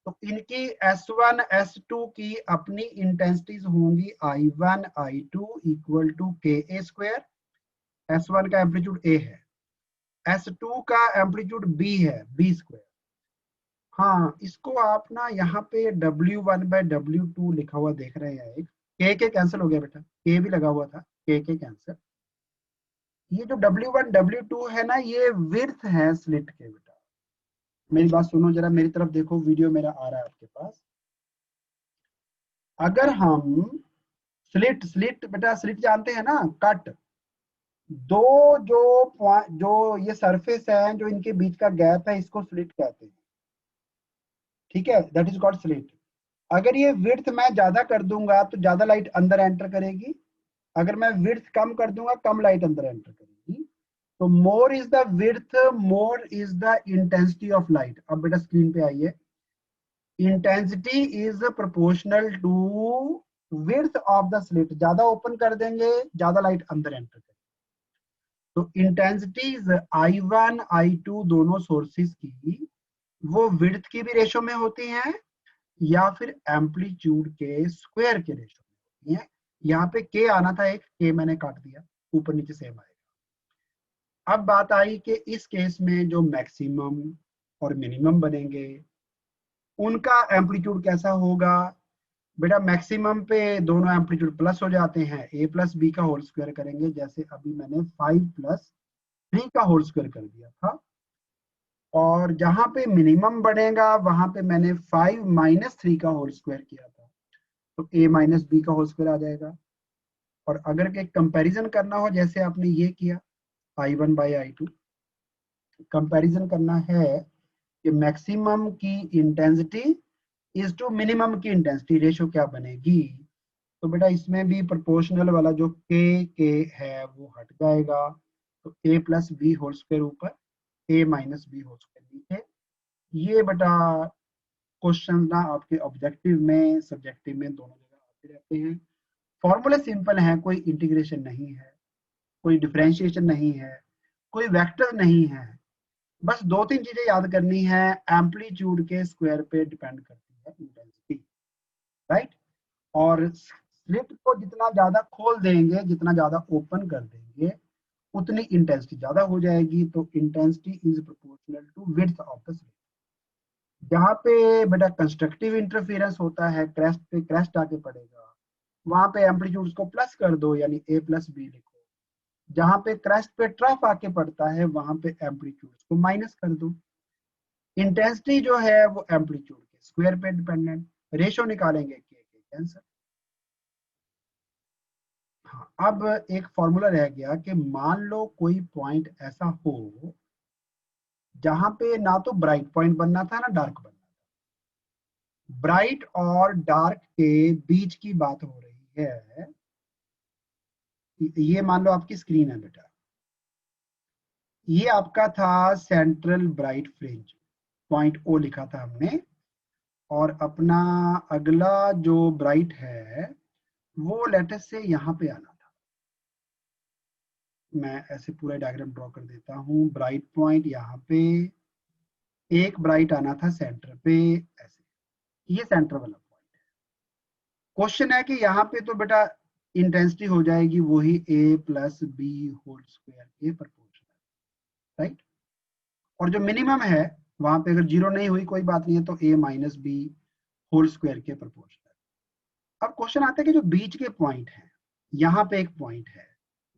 तो इनकी S1 S2 की अपनी इंटेंसिटीज होंगी I1 I2 equal to KA square. S1 का एम्पलीट्यूड A है, S2 का एम्पलीट्यूड B है, B स्क्वायर। हाँ, इसको आप ना यहाँ पे W1/W2 लिखा हुआ देख रहे हैं, एक के कैंसिल हो गया बेटा, के भी लगा हुआ था, के कैंसिल। ये जो W1 W2 है ना, ये विड्थ है स्लिट के बेटा। मेरी बात सुनो जरा, मेरी तरफ देखो, वीडियो मेरा आ रहा है आपके पास। अगर हम स्लिट स्लिट बेटा स्लिट जानते हैं ना, कट, दो जो ये सरफेस है जो इनके बीच का गैप है, इसको स्लिट कहते हैं, ठीक है, दैट इज कॉल्ड स्लिट। अगर ये विड्थ मैं ज्यादा कर दूंगा तो ज्यादा लाइट अंदर एंटर करेगी, अगर मैं विड्थ कम कर दूंगा कम लाइट अंदर एंटर करेगी। तो more is the width more is the intensity of light. अब बेटा स्क्रीन पे आइए, intensity is proportional to width of the slit, ज्यादा ओपन कर देंगे ज्यादा लाइट अंदर एंटर करेगी। तो इंटेंसिटीज I1 I2 दोनों सोर्सेज की वो विड्थ की भी रेशो में होती हैं या फिर एम्पलीट्यूड के स्क्वायर के रेशो में होती है। यहाँ पे के आना था, एक के मैंने काट दिया, ऊपर नीचे सेम आएगा। अब बात आई कि इस केस में जो मैक्सिमम और मिनिमम बनेंगे उनका एम्पलीट्यूड कैसा होगा। बेटा मैक्सिमम पे दोनों एम्पलीट्यूड प्लस हो जाते हैं, a प्लस बी का होल स्क्वायर करेंगे, जैसे अभी मैंने 5 प्लस 3 का होल स्क्वायर कर दिया था। और जहां पे मिनिमम बनेगा वहां पे मैंने 5 माइनस 3 का होल स्क्वायर किया था, तो a माइनस बी का होल स्क्वायर आ जाएगा। और अगर के कंपैरिजन करना हो जैसे आपने ये किया I1/I2, कंपैरिजन करना है कि मैक्सिमम की इंटेंसिटी इज टू मिनिमम की इंटेंसिटी, रेशो क्या बनेगी। तो बेटा इसमें भी प्रोपोर्शनल वाला जो के है वो हट जाएगा, तो ए प्लस बी होल स्क्वायर ऊपर, ए माइनस बी होल स्क्वायर नीचे। ये बेटा क्वेश्चन ना आपके ऑब्जेक्टिव में सब्जेक्टिव में दोनों जगह आते रहते हैं। फॉर्मूले सिंपल हैं, कोई इंटीग्रेशन नहीं है, कोई डिफरेंशिएशन नहीं है, कोई वेक्टर नहीं है। बस दो तीन चीजें याद करनी है, एम्पलीट्यूड के स्क्वायर पे डिपेंड करती है इंटेंसिटी, राइट। और स्लिट को जितना ज्यादा खोल देंगे, जितना ज्यादा ओपन कर देंगे, उतनी इंटेंसिटी ज्यादा हो जाएगी। तो intensity is proportional to width of the slit. जहाँ पे बेटा कंस्ट्रक्टिव इंटरफेरेंस होता है, क्रेस्ट पे क्रेस्ट आके पड़ेगा, वहां पे एम्पलीट्यूड को प्लस कर दो, यानी ए प्लस बी लिखो। जहां पे क्रेस्ट पे ट्रफ आके पड़ता है, वहां पे एम्पलीट्यूड को माइनस कर दो। इंटेंसिटी जो है वो एम्पलीट्यूड के स्क्वायर पे डिपेंडेंट, रेशो निकालेंगे के कैंसर। हाँ, अब एक फॉर्मूला रह गया कि मान लो कोई पॉइंट ऐसा हो जहां पे ना तो ब्राइट पॉइंट बनना था ना डार्क बनना था। ब्राइट और डार्क के बीच की बात हो रही है। ये मान लो आपकी स्क्रीन है बेटा, ये आपका था central bright fringe, point O लिखा था हमने। और अपना अगला जो ब्राइट है वो लेटेस्ट से यहाँ पे आना था। मैं ऐसे पूरा डायग्राम ड्रॉ कर देता हूँ। ब्राइट पॉइंट यहाँ पे, एक ब्राइट आना था सेंटर पे ऐसे, ये सेंटर वाला पॉइंट है। क्वेश्चन है कि यहाँ पे तो बेटा इंटेंसिटी हो जाएगी वही ए प्लस बी होल स्क्वायर के प्रोपोर्शनल, राइट। और जो मिनिमम है वहां पे अगर जीरो नहीं हुई कोई बात नहीं है, तो ए माइनस बी होल स्क्वायर के प्रोपोर्शनल। अब क्वेश्चन आता है कि जो बीच के पॉइंट है, यहाँ पे एक पॉइंट है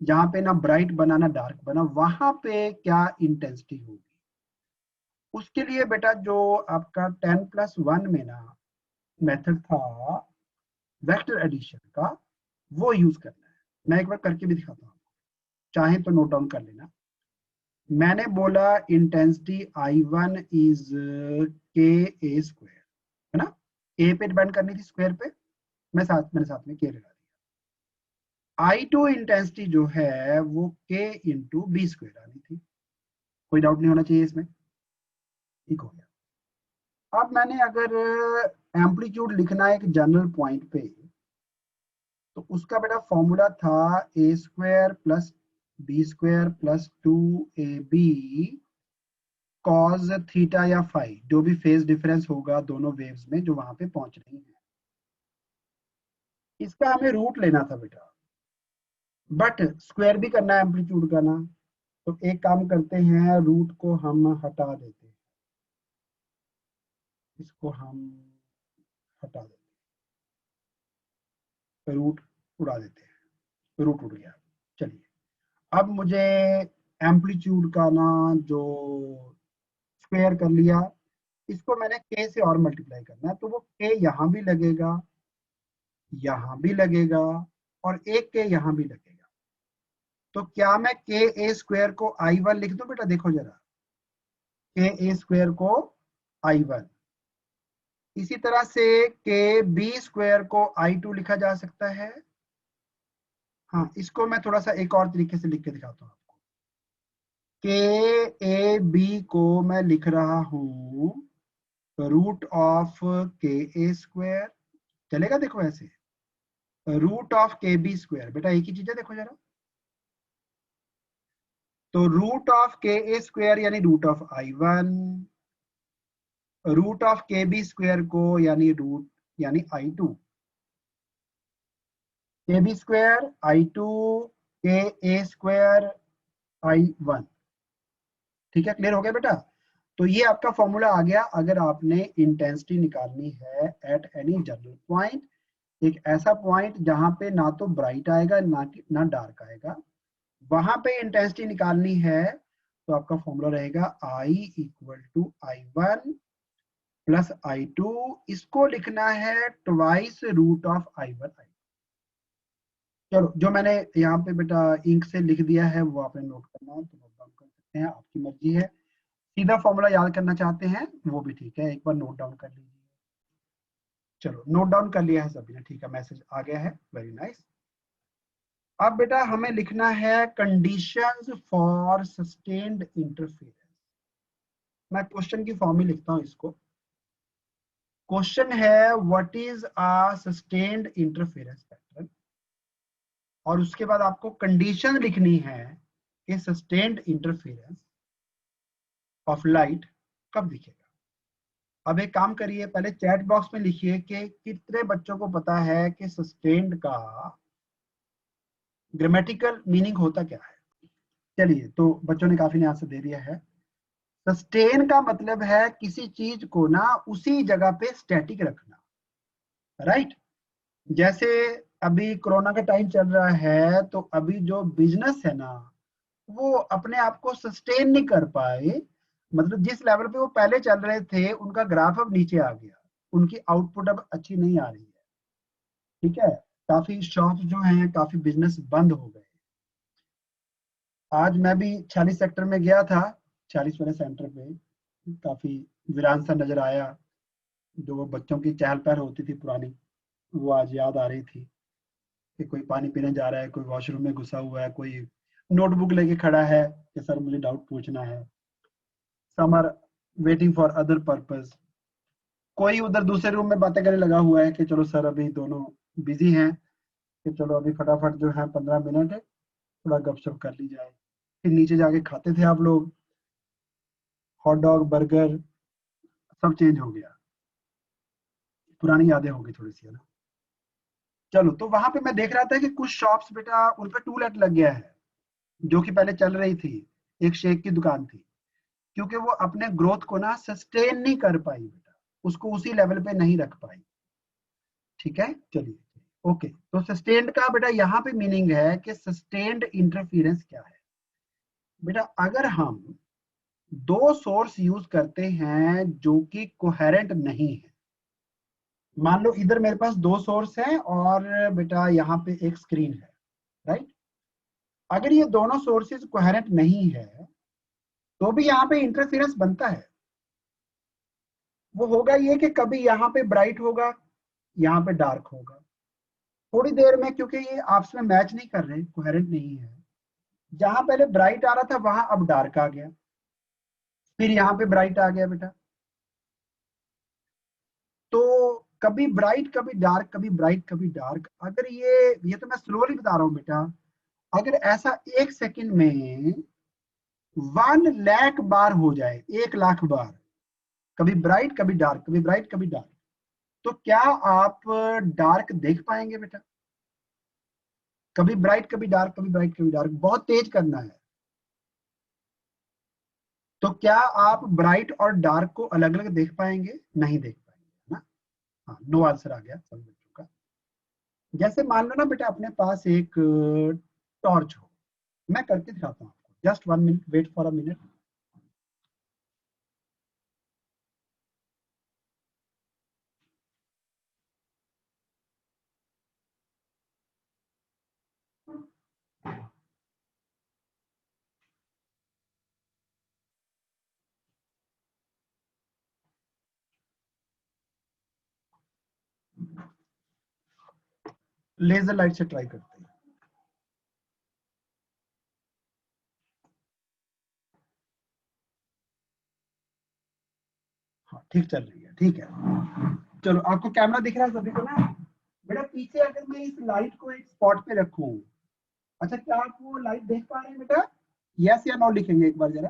जहां पे ना ब्राइट बना ना डार्क बना, वहां पे क्या इंटेंसिटी होगी। उसके लिए बेटा जो आपका 10+1 में ना मेथड था वेक्टर एडिशन का, वो यूज करना है। मैं एक बार करके भी दिखाता हूँ, चाहे तो नोट डाउन कर लेना। मैंने बोला इंटेंसिटी I1 इज के ए स्क्वायर, है ना। ए पे डिपेंड करनी थी स्क्वायर पे, मैंने साथ में के लगा दिया। I2 इंटेंसिटी जो है वो के इंटू बी स्क्वायर आनी थी, कोई डाउट नहीं होना चाहिए इसमें, ठीक हो गया। अब मैंने अगर एम्पलीट्यूड लिखना है एक जनरल पॉइंट पे, तो उसका बेटा फॉर्मूला था a square plus b square plus 2ab cos theta या फाई, जो भी फेज डिफरेंस होगा दोनों वेव्स में जो वहां पे पहुंच रही है। इसका हमें रूट लेना था बेटा, बट स्क्वायर भी करना है एम्पलीट्यूड का ना। तो एक काम करते हैं, रूट को हम हटा देते हैं, इसको हम हटा देते हैं, रूट उड़ा देते हैं, रूट उड़ गया। चलिए, अब मुझे एम्पलीट्यूड का ना जो स्क्वायर कर लिया, इसको मैंने के से और मल्टीप्लाई करना है, तो वो के यहाँ भी लगेगा, यहाँ भी लगेगा, और एक के यहाँ भी लगेगा। तो क्या मैं के ए स्क्वायर को I1 लिख दूं बेटा, देखो जरा, के ए स्क्वायर को I1। इसी तरह से के बी स्क्वायर को I2 लिखा जा सकता है। हाँ, इसको मैं थोड़ा सा एक और तरीके से लिख के दिखाता हूँ आपको। के ए बी को मैं लिख रहा हूं root of k a square, चलेगा देखो ऐसे, root of k b square, बेटा एक ही चीज है देखो जरा। तो root of k a square यानी root of I1, root of k b square को यानी रूट यानी I2, के बी स्क्वायर I2, के ए स्क्वायर I1। ठीक है, क्लियर हो गया बेटा। तो ये आपका फॉर्मूला आ गया अगर आपने इंटेंसिटी निकालनी है एट एनी जनरल पॉइंट, एक ऐसा पॉइंट जहां पे ना तो ब्राइट आएगा ना डार्क आएगा, वहां पे इंटेंसिटी निकालनी है। तो आपका फॉर्मूला रहेगा I equal to I1 plus I2, इसको लिखना है ट्वाइस रूट ऑफ I1। चलो, जो मैंने यहाँ पे बेटा इंक से लिख दिया है वो आपने नोट करना है तो नोट डाउन कर सकते हैं, आपकी मर्जी है। सीधा फॉर्मूला याद करना चाहते हैं वो भी ठीक है, एक बार नोट डाउन कर लीजिए। चलो नोट डाउन कर लिया है सभी ने, ठीक है, मैसेज आ गया है, वेरी नाइस। अब बेटा हमें लिखना है कंडीशंस फॉर सस्टेन्ड इंटरफेरेंस। मैं क्वेश्चन की फॉर्म में लिखता हूं इसको। क्वेश्चन है what is a sustained interference pattern, और उसके बाद आपको कंडीशन लिखनी है कि सस्टेन्ड इंटरफेरेंस ऑफ लाइट कब दिखेगा। अब एक काम करिए, पहले चैट बॉक्स में लिखिए कि कितने बच्चों को पता है कि सस्टेन्ड का ग्रामेटिकल मीनिंग होता क्या है। चलिए, तो बच्चों ने काफी ने आंसर दे दिया है। सस्टेन का मतलब है किसी चीज को ना उसी जगह पे स्टैटिक रखना, राइट। जैसे अभी कोरोना का टाइम चल रहा है, तो अभी जो बिजनेस है ना वो अपने आप को सस्टेन नहीं कर पाए, मतलब जिस लेवल पे वो पहले चल रहे थे उनका ग्राफ अब नीचे आ गया, उनकी आउटपुट अब अच्छी नहीं आ रही है, ठीक है। काफी शॉप जो हैं, काफी बिजनेस बंद हो गए। आज मैं भी 46 सेक्टर में गया था, 46 वाले सेंटर पे काफी वीरान सा नजर आया। जो वो बच्चों की चहल पहल होती थी पुरानी, वो आज याद आ रही थी कि कोई पानी पीने जा रहा है, कोई वॉशरूम में घुसा हुआ है, कोई नोटबुक लेके खड़ा है कि सर मुझे डाउट पूछना है। Some are waiting for other purpose, कोई उधर दूसरे रूम में बातें करने लगा हुआ है कि चलो सर अभी दोनों बिजी हैं, कि चलो अभी फटाफट जो है 15 मिनट है, थोड़ा गपशप कर ली जाए। फिर नीचे जाके खाते थे आप लोग, हॉट डॉग बर्गर, सब चेंज हो गया, पुरानी यादें होगी थोड़ी सी, है ना। चलो, तो वहां पे मैं देख रहा था कि कुछ शॉप्स बेटा उन पे टू लेट लग गया है, जो कि पहले चल रही थी, एक शेक की दुकान थी, क्योंकि वो अपने ग्रोथ को ना सस्टेन नहीं कर पाई बेटा, उसको उसी लेवल पे नहीं रख पाई, ठीक है। चलिए, ओके, तो सस्टेन्ड का बेटा यहाँ पे मीनिंग है कि सस्टेन्ड इंटरफेरेंस क्या है। बेटा अगर हम दो सोर्स यूज करते हैं जो कि कोहेरेंट नहीं है, मान लो इधर मेरे पास दो सोर्स हैं और बेटा यहाँ पे एक स्क्रीन है, राइट। अगर ये दोनों सोर्सेज कोहेरेंट नहीं है तो भी यहाँ पे इंटरफेरेंस बनता है। वो होगा ये कि कभी यहाँ पे ब्राइट होगा, यहाँ पे डार्क होगा, थोड़ी देर में, क्योंकि ये आपस में मैच नहीं कर रहे, कोहेरेंट नहीं है। जहां पहले ब्राइट आ रहा था वहां अब डार्क आ गया, फिर यहाँ पे ब्राइट आ गया बेटा। तो कभी ब्राइट कभी डार्क, कभी ब्राइट कभी डार्क। अगर ये तो मैं स्लोली बता रहा हूँ बेटा, अगर ऐसा 1 सेकंड में 1 लाख बार हो जाए, 1 लाख बार, कभी ब्राइट कभी डार्क, कभी ब्राइट कभी डार्क, तो क्या आप डार्क देख पाएंगे बेटा? कभी ब्राइट कभी डार्क, कभी ब्राइट कभी डार्क, बहुत तेज करना है। तो क्या आप ब्राइट और डार्क को अलग अलग देख पाएंगे? नहीं देख पाएंगे ना। हाँ, नो आंसर आ गया सब बच्चों का। जैसे मान लो ना बेटा अपने पास एक टॉर्च हो, मैं करके दिखाता हूँ आपको, just 1 minute, wait for a minute. Laser light से ट्राई करते हैं। हाँ, ठीक चल रही है, ठीक है। चलो, आपको कैमरा दिख रहा है सभी को ना? बेटा पीछे अगर मैं इस लाइट को एक स्पॉट पे रखूं, अच्छा क्या आप वो लाइट देख पा रहे हैं बेटा? यस या नो लिखेंगे एक बार जरा।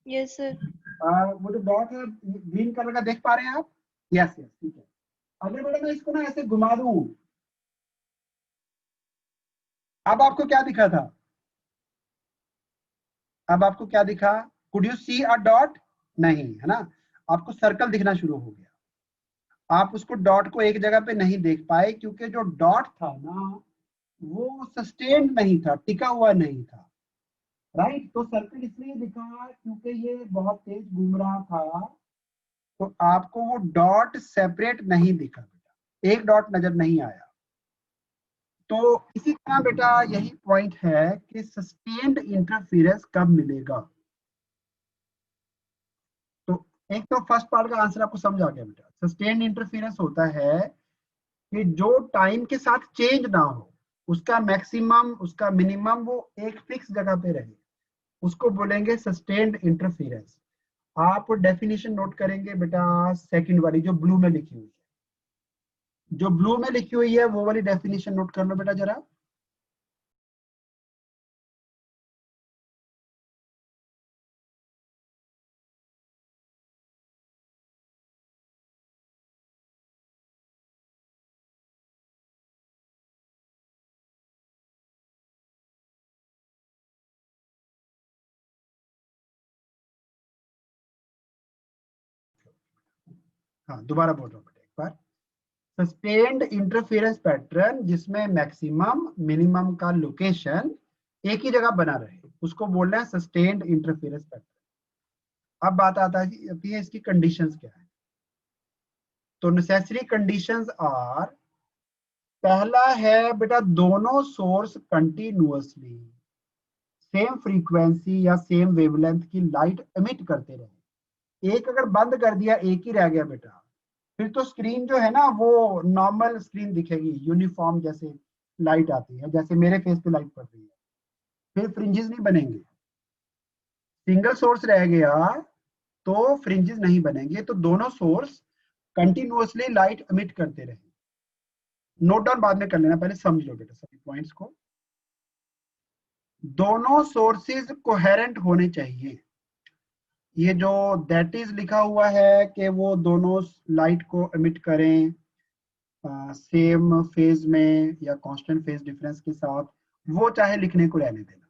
Yes sir. वो जो डॉट है ग्रीन कलर का, देख पा रहे हैं आप? यस यस, ठीक है। अगर बेटा मैं इसको ना ऐसे घुमा दूं, अब आपको क्या दिखा था? अब आपको क्या दिखा? Could you see a dot? नहीं, है ना। आपको सर्कल दिखना शुरू हो गया। आप उसको डॉट को एक जगह पे नहीं देख पाए, क्योंकि जो डॉट था ना वो सस्टेन्ड नहीं था, टिका हुआ नहीं था, राइट। तो सर्कल इसलिए दिखा क्योंकि ये बहुत तेज घूम रहा था, तो आपको वो डॉट सेपरेट नहीं दिखा बेटा, एक डॉट नजर नहीं आया। तो इसी तरह बेटा यही पॉइंट है कि सस्टेन्ड इंटरफेरेंस कब मिलेगा। एक तो फर्स्ट पार्ट का आंसर आपको समझ आ गया बेटा। सस्टेन्ड इंटरफेरेंस होता है कि जो टाइम के साथ चेंज ना हो, उसका मैक्सिमम उसका मिनिमम वो एक फिक्स जगह पे रहे, उसको बोलेंगे सस्टेन्ड इंटरफेरेंस। आप डेफिनेशन नोट करेंगे बेटा, सेकंड वाली जो ब्लू में लिखी हुई है, जो ब्लू में लिखी हुई है वो वाली डेफिनेशन नोट कर लो बेटा जरा। हाँ दोबारा बोल रहा हूँ बेटा एक बार। सस्टेन्ड इंटरफेरेंस पैटर्न जिसमें मैक्सिमम मिनिमम का लोकेशन एक ही जगह बना रहे, उसको बोल रहे हैं सस्टेन्ड इंटरफेरेंस पैटर्न। अब बात आती है इसकी कंडीशंस क्या है। तो नेसेसरी कंडीशंस आर, पहला है बेटा दोनों सोर्स कंटिन्यूअसली सेम फ्रीक्वेंसी या सेम वेवलेंथ की लाइट एमिट करते रहे। एक अगर बंद कर दिया, एक ही रह गया बेटा, फिर तो स्क्रीन जो है ना वो नॉर्मल स्क्रीन दिखेगी, यूनिफॉर्म जैसे लाइट आती है, जैसे मेरे फेस पे लाइट पड़ रही है, फिर फ्रिंजेस नहीं बनेंगे। सिंगल सोर्स रह गया तो फ्रिंजेस नहीं बनेंगे, तो दोनों सोर्स कंटिन्यूअसली लाइट एमिट करते रहे। नोट डाउन बाद में कर लेना, पहले समझ लो बेटा सभी पॉइंट्स को। दोनों सोर्सेज कोहेरेंट होने चाहिए। ये जो दैट इज लिखा हुआ है कि वो दोनों लाइट को एमिट करें सेम फेज में या कांस्टेंट फेज डिफरेंस के साथ, वो चाहे लिखने को रहने देना।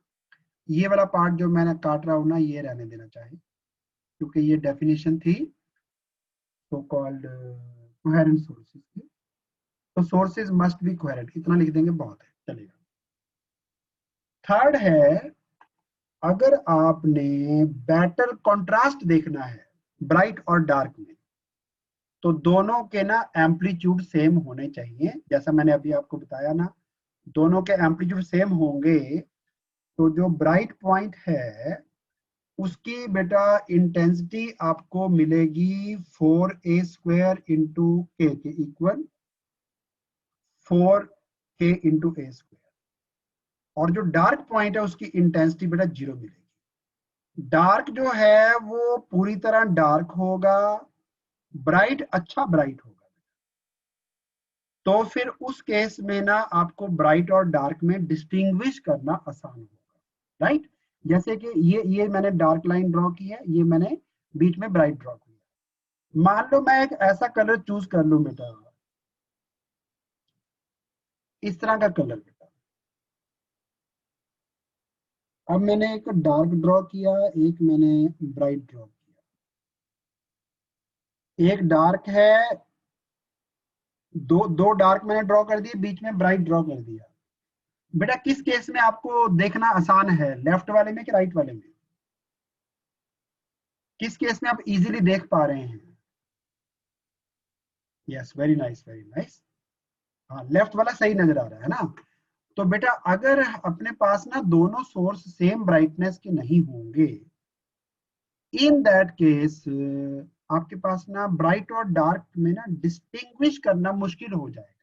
ये वाला पार्ट जो मैंने काट रहा हूं ना, ये रहने देना चाहे, क्योंकि ये डेफिनेशन थी सो कॉल्ड कोहेरेंट सोर्सेज की। तो सोर्सेज मस्ट बी कोहेरेंट, इतना लिख देंगे बहुत है, चलेगा। थर्ड है, अगर आपने बेटर कंट्रास्ट देखना है ब्राइट और डार्क में, तो दोनों के ना एम्पलीट्यूड सेम होने चाहिए, जैसा मैंने अभी आपको बताया ना, दोनों के एम्पलीट्यूड सेम होंगे तो जो ब्राइट पॉइंट है उसकी बेटा इंटेंसिटी आपको मिलेगी 4a² इंटू के इक्वल 4k/a²। और जो डार्क पॉइंट है उसकी इंटेंसिटी बेटा 0 मिलेगी। डार्क जो है वो पूरी तरह डार्क होगा, ब्राइट अच्छा ब्राइट होगा। तो फिर उस केस में ना आपको ब्राइट और डार्क में डिस्टिंग्विश करना आसान होगा, राइट। जैसे कि ये मैंने डार्क लाइन ड्रॉ की है, ये मैंने बीच में ब्राइट ड्रॉ किया। मान लो मैं एक ऐसा कलर चूज कर लूं बेटा, इस तरह का कलर बेटा। अब मैंने एक डार्क ड्रॉ किया, एक मैंने ब्राइट ड्रॉ किया। एक डार्क है, दो दो डार्क मैंने ड्रॉ कर दिए, बीच में ब्राइट ड्रॉ कर दिया। बेटा किस केस में आपको देखना आसान है, लेफ्ट वाले में कि राइट वाले में? किस केस में आप इजीली देख पा रहे हैं? Yes, very nice very nice. हाँ लेफ्ट वाला सही नजर आ रहा है ना। तो बेटा अगर अपने पास ना दोनों सोर्स सेम ब्राइटनेस के नहीं होंगे, इन दैट केस आपके पास ना ब्राइट और डार्क में ना डिस्टिंग्विश करना मुश्किल हो जाएगा।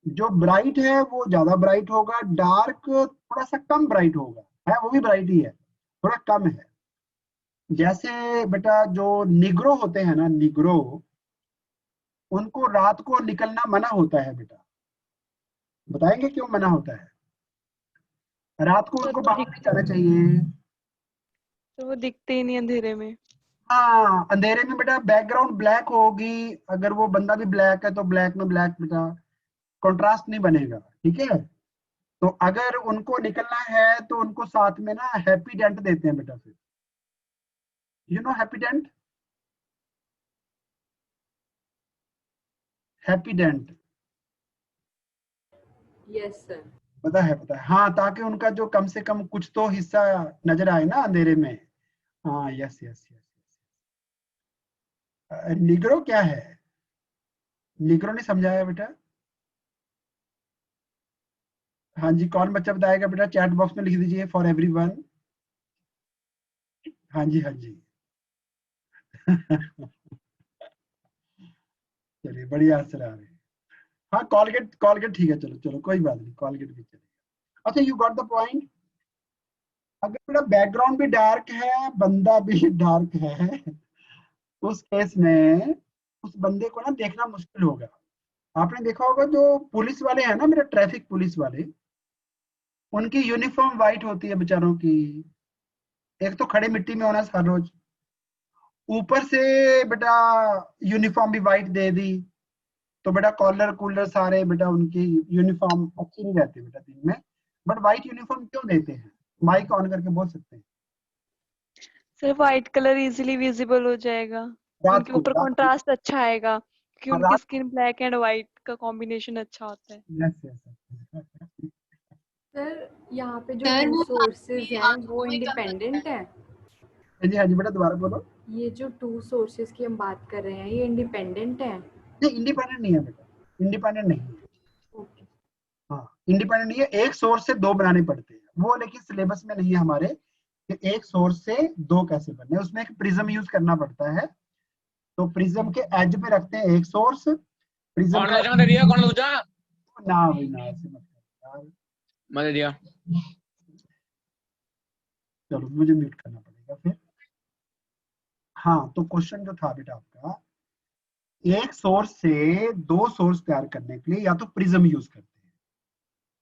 जो ब्राइट है वो ज्यादा ब्राइट होगा, डार्क थोड़ा सा कम ब्राइट होगा, है वो भी ब्राइट ही है, थोड़ा कम है। जैसे बेटा जो निग्रो होते हैं ना, निग्रो, उनको रात को निकलना मना होता है बेटा। बताएंगे क्यों मना होता है? रात को वो उनको तो बाहर दिख नहीं जाना चाहिए। तो वो दिखते ही नहीं अंधेरे में। हाँ अंधेरे में बेटा बैकग्राउंड ब्लैक होगी, अगर वो बंदा भी ब्लैक है तो ब्लैक में ब्लैक बेटा कंट्रास्ट नहीं बनेगा, ठीक है। तो अगर उनको निकलना है तो उनको साथ में ना हैप्पी डेंट देते हैं बेटा। फिर you know Happydent, Happydent yes sir. पता है हाँ, ताकि उनका जो कम से कम कुछ तो हिस्सा नजर आए ना अंधेरे में। हाँ यस यस यस। निग्रो क्या है? निग्रो नहीं समझाया बेटा। हाँ जी, कौन बच्चा बताएगा बेटा, चैट बॉक्स में लिख दीजिए फॉर एवरीवन। हाँ जी हाँ जी। चलिए बढ़िया आंसर आ रहे हैं। हाँ कॉलगेट, कॉलगेट ठीक है, चलो चलो कोई बात नहीं, कॉलगेट भी चलेगा। अच्छा यू गॉट द पॉइंट। अगर मेरा बैकग्राउंड भी डार्क है, बंदा भी डार्क है, उस केस में उस बंदे को ना देखना मुश्किल होगा। आपने देखा होगा जो पुलिस वाले हैं ना, मेरा ट्रैफिक पुलिस वाले, उनकी यूनिफॉर्म वाइट होती है बेचारों की। एक तो खड़े मिट्टी में होना हर रोज, ऊपर से बेटा यूनिफॉर्म भी वाइट दे दी, तो बेटा कॉलर कूलर सारे बेटा उनकी यूनिफॉर्म अच्छी नहीं रहती बेटा दिन में। बट व्हाइट यूनिफॉर्म क्यों देते हैं? माइक ऑन करके बोल सकते हैं। Sir white colour easily visible हो जाएगा, रात उनके को, ऊपर रात को, कंट्रास्ट अच्छा आएगा क्योंकि हाँ, उनकी रात स्किन ब्लैक एंड व्हाइट का कॉम्बिनेशन अच्छा होता है। को। Yes yes. सर यहाँ पे जो सर टू वो सोर्सेज हैं वो में कम इंडिपेंडेंट है? जी हाँ जी बेटा दोबारा बोलो। ये जो टू सोर्सेज की हम बात कर रहे हैं ये इंडिपेंडेंट है? नहीं इंडिपेंडेंट नहीं है बेटा, इंडिपेंडेंट नहीं है। ओके। हाँ इंडिपेंडेंट नहीं है, एक सोर्स से दो बनाने पड़ते हैं वो, लेकिन सिलेबस में नहीं है हमारे कि एक सोर्स से दो कैसे बनने हैं। उसमें एक प्रिज्म यूज करना पड़ता है, तो प्रिज्म के एज पे रखते हैं एक सोर्स, प्रिज्म कौन का दूसरा दिया, कौन दूसरा ना भाई ना ऐसे मत कर यार। मैंने दिया। चलो मुझे म्यूट करना पड़ेगा फिर। हाँ तो क्वेश्चन जो था बेटा आपका, एक सोर्स से दो सोर्स तैयार करने के लिए या तो प्रिज्म यूज करते हैं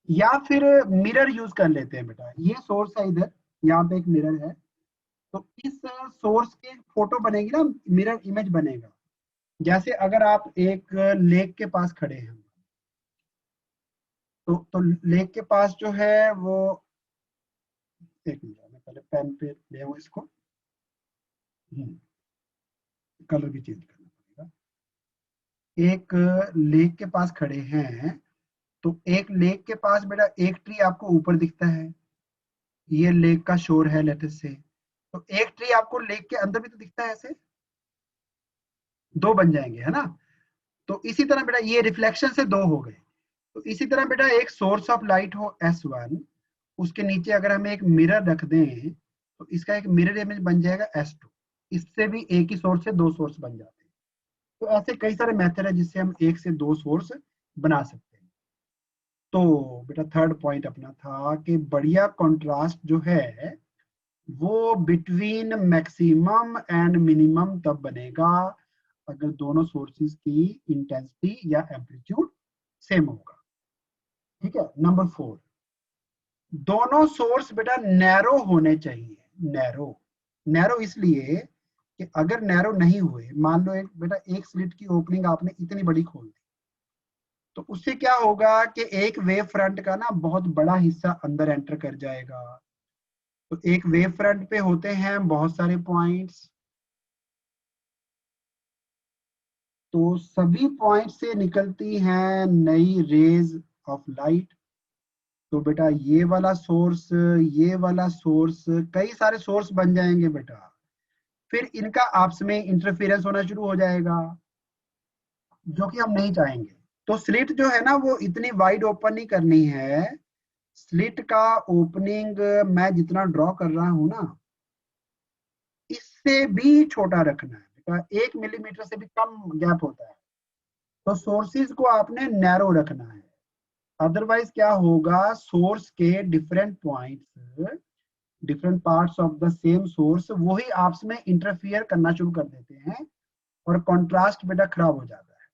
या फिर मिरर यूज कर लेते हैं बेटा। ये सोर्स है इधर, यहाँ पे एक मिरर है, तो इस सोर्स की फोटो बनेगी ना, मिरर इमेज बनेगा। जैसे अगर आप एक लेक के पास खड़े हैं, तो लेक के पास जो है वो, एक मिनट मैं पहले पेन पे ले आऊं इसको, कलर भी चेंज करना पड़ेगा। एक लेक के पास खड़े हैं, तो एक लेक के पास बेटा एक ट्री आपको ऊपर दिखता है, ये लेक का शोर है लेट्स से, तो एक ट्री आपको लेक के अंदर भी तो दिखता है, ऐसे दो बन जाएंगे है ना। तो इसी तरह बेटा ये रिफ्लेक्शन से दो हो गए। तो इसी तरह बेटा एक सोर्स ऑफ लाइट हो S1, उसके नीचे अगर हम एक मिरर रख दें तो इसका एक मिरर इमेज बन जाएगा S2। इससे भी एक ही सोर्स से दो सोर्स बन जाते हैं। तो ऐसे कई सारे मेथड है जिससे हम एक से दो सोर्स बना सकते हैं। तो बेटा थर्ड पॉइंट अपना था कि बढ़िया कंट्रास्ट जो है वो बिटवीन मैक्सिमम एंड मिनिमम तब बनेगा अगर दोनों सोर्सेज की इंटेंसिटी या एम्पलीट्यूड सेम होगा। ठीक है। नंबर 4, दोनों सोर्स बेटा नैरो होने चाहिए। नैरो, नैरो इसलिए कि अगर नैरो नहीं हुए, मान लो एक बेटा एक स्लिट की ओपनिंग आपने इतनी बड़ी खोल दी, तो उससे क्या होगा कि एक वेव फ्रंट का ना बहुत बड़ा हिस्सा अंदर एंटर कर जाएगा। तो एक वेव फ्रंट पे होते हैं बहुत सारे पॉइंट्स, तो सभी पॉइंट से निकलती हैं नई रेज ऑफ लाइट। तो बेटा ये वाला सोर्स, ये वाला सोर्स, कई सारे सोर्स बन जाएंगे बेटा, फिर इनका आपस में इंटरफेरेंस होना शुरू हो जाएगा जो कि हम नहीं चाहेंगे। तो स्लिट जो है ना वो इतनी वाइड ओपन नहीं करनी है। स्लिट का ओपनिंग मैं जितना ड्रॉ कर रहा हूं ना, इससे भी छोटा रखना है बेटा, 1 मिलीमीटर से भी कम गैप होता है। तो सोर्सेज को आपने नैरो रखना है, अदरवाइज क्या होगा, सोर्स के different points, different parts of the same source वही आपस में इंटरफियर करना शुरू कर देते हैं और कंट्रास्ट बेटा खराब हो जाता है।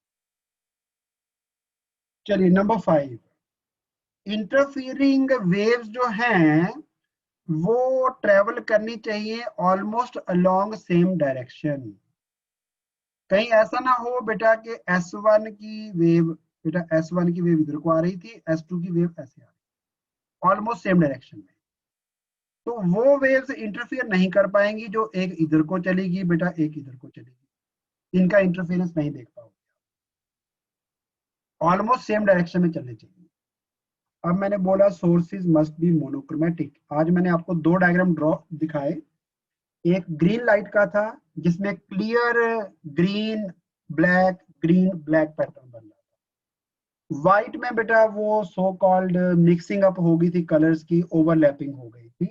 चलिए नंबर 5, इंटरफियरिंग वेव्स जो हैं वो ट्रेवल करनी चाहिए ऑलमोस्ट अलोंग सेम डायरेक्शन। कहीं ऐसा ना हो बेटा कि S1 की वेव, बेटा S1 की वेव इधर को आ रही थी, S2 की वेव ऐसे आ रही, ऑलमोस्ट सेम डायरेक्शन में, तो वो वेव्स इंटरफियर नहीं कर पाएंगी। जो एक इधर को चलेगी बेटा, एक इधर को चलेगी, इनका इंटरफेरेंस नहीं देख पाओगे, ऑलमोस्ट सेम डायरेक्शन में चलने चाहिए। अब मैंने बोला सोर्सेज मस्ट बी मोनोक्रोमेटिक। आज मैंने आपको दो डायग्राम ड्रॉ दिखाए, एक ग्रीन लाइट का था जिसमें clear green black green black pattern बन रहा था, व्हाइट में बेटा वो सो कॉल्ड मिक्सिंग अप हो गई थी, कलर्स की ओवरलैपिंग हो गई थी।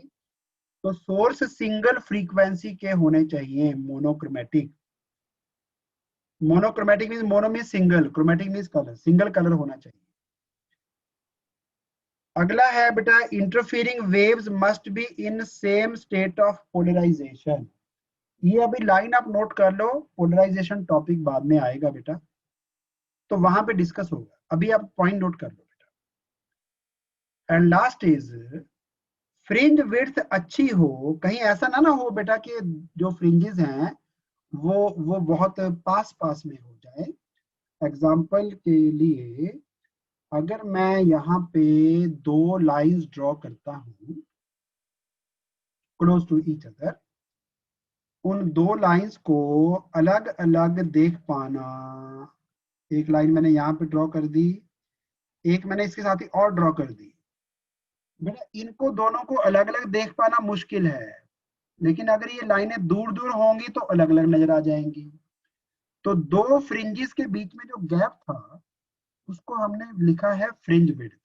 तो सोर्स सिंगल फ्रीक्वेंसी के होने चाहिए, monochromatic. Monochromatic means, mono means single, chromatic means colour, single colour होना चाहिए। अगला है बेटा interfering waves must be in same state of polarisation. ये अभी लाइन आप नोट कर लो, पोलराइजेशन टॉपिक बाद में आएगा बेटा, तो वहां पे डिस्कस होगा, अभी आप पॉइंट नोट कर लो बेटा। And last is fringe width अच्छी हो, कहीं ऐसा ना हो बेटा कि जो फ्रिंजेस हैं वो बहुत पास पास में हो जाए। एग्जाम्पल के लिए अगर मैं यहाँ पे दो लाइंस ड्रॉ करता हूँ क्लोज टू ईच अदर, उन दो लाइंस को अलग अलग देख पाना, एक लाइन मैंने यहाँ पे ड्रॉ कर दी, एक मैंने इसके साथ ही और ड्रॉ कर दी बेटा, इनको दोनों को अलग अलग देख पाना मुश्किल है, लेकिन अगर ये लाइनें दूर दूर होंगी तो अलग अलग नजर आ जाएंगी। तो दो फ्रिंजेस के बीच में जो गैप था उसको हमने लिखा है फ्रिंज विड्थ,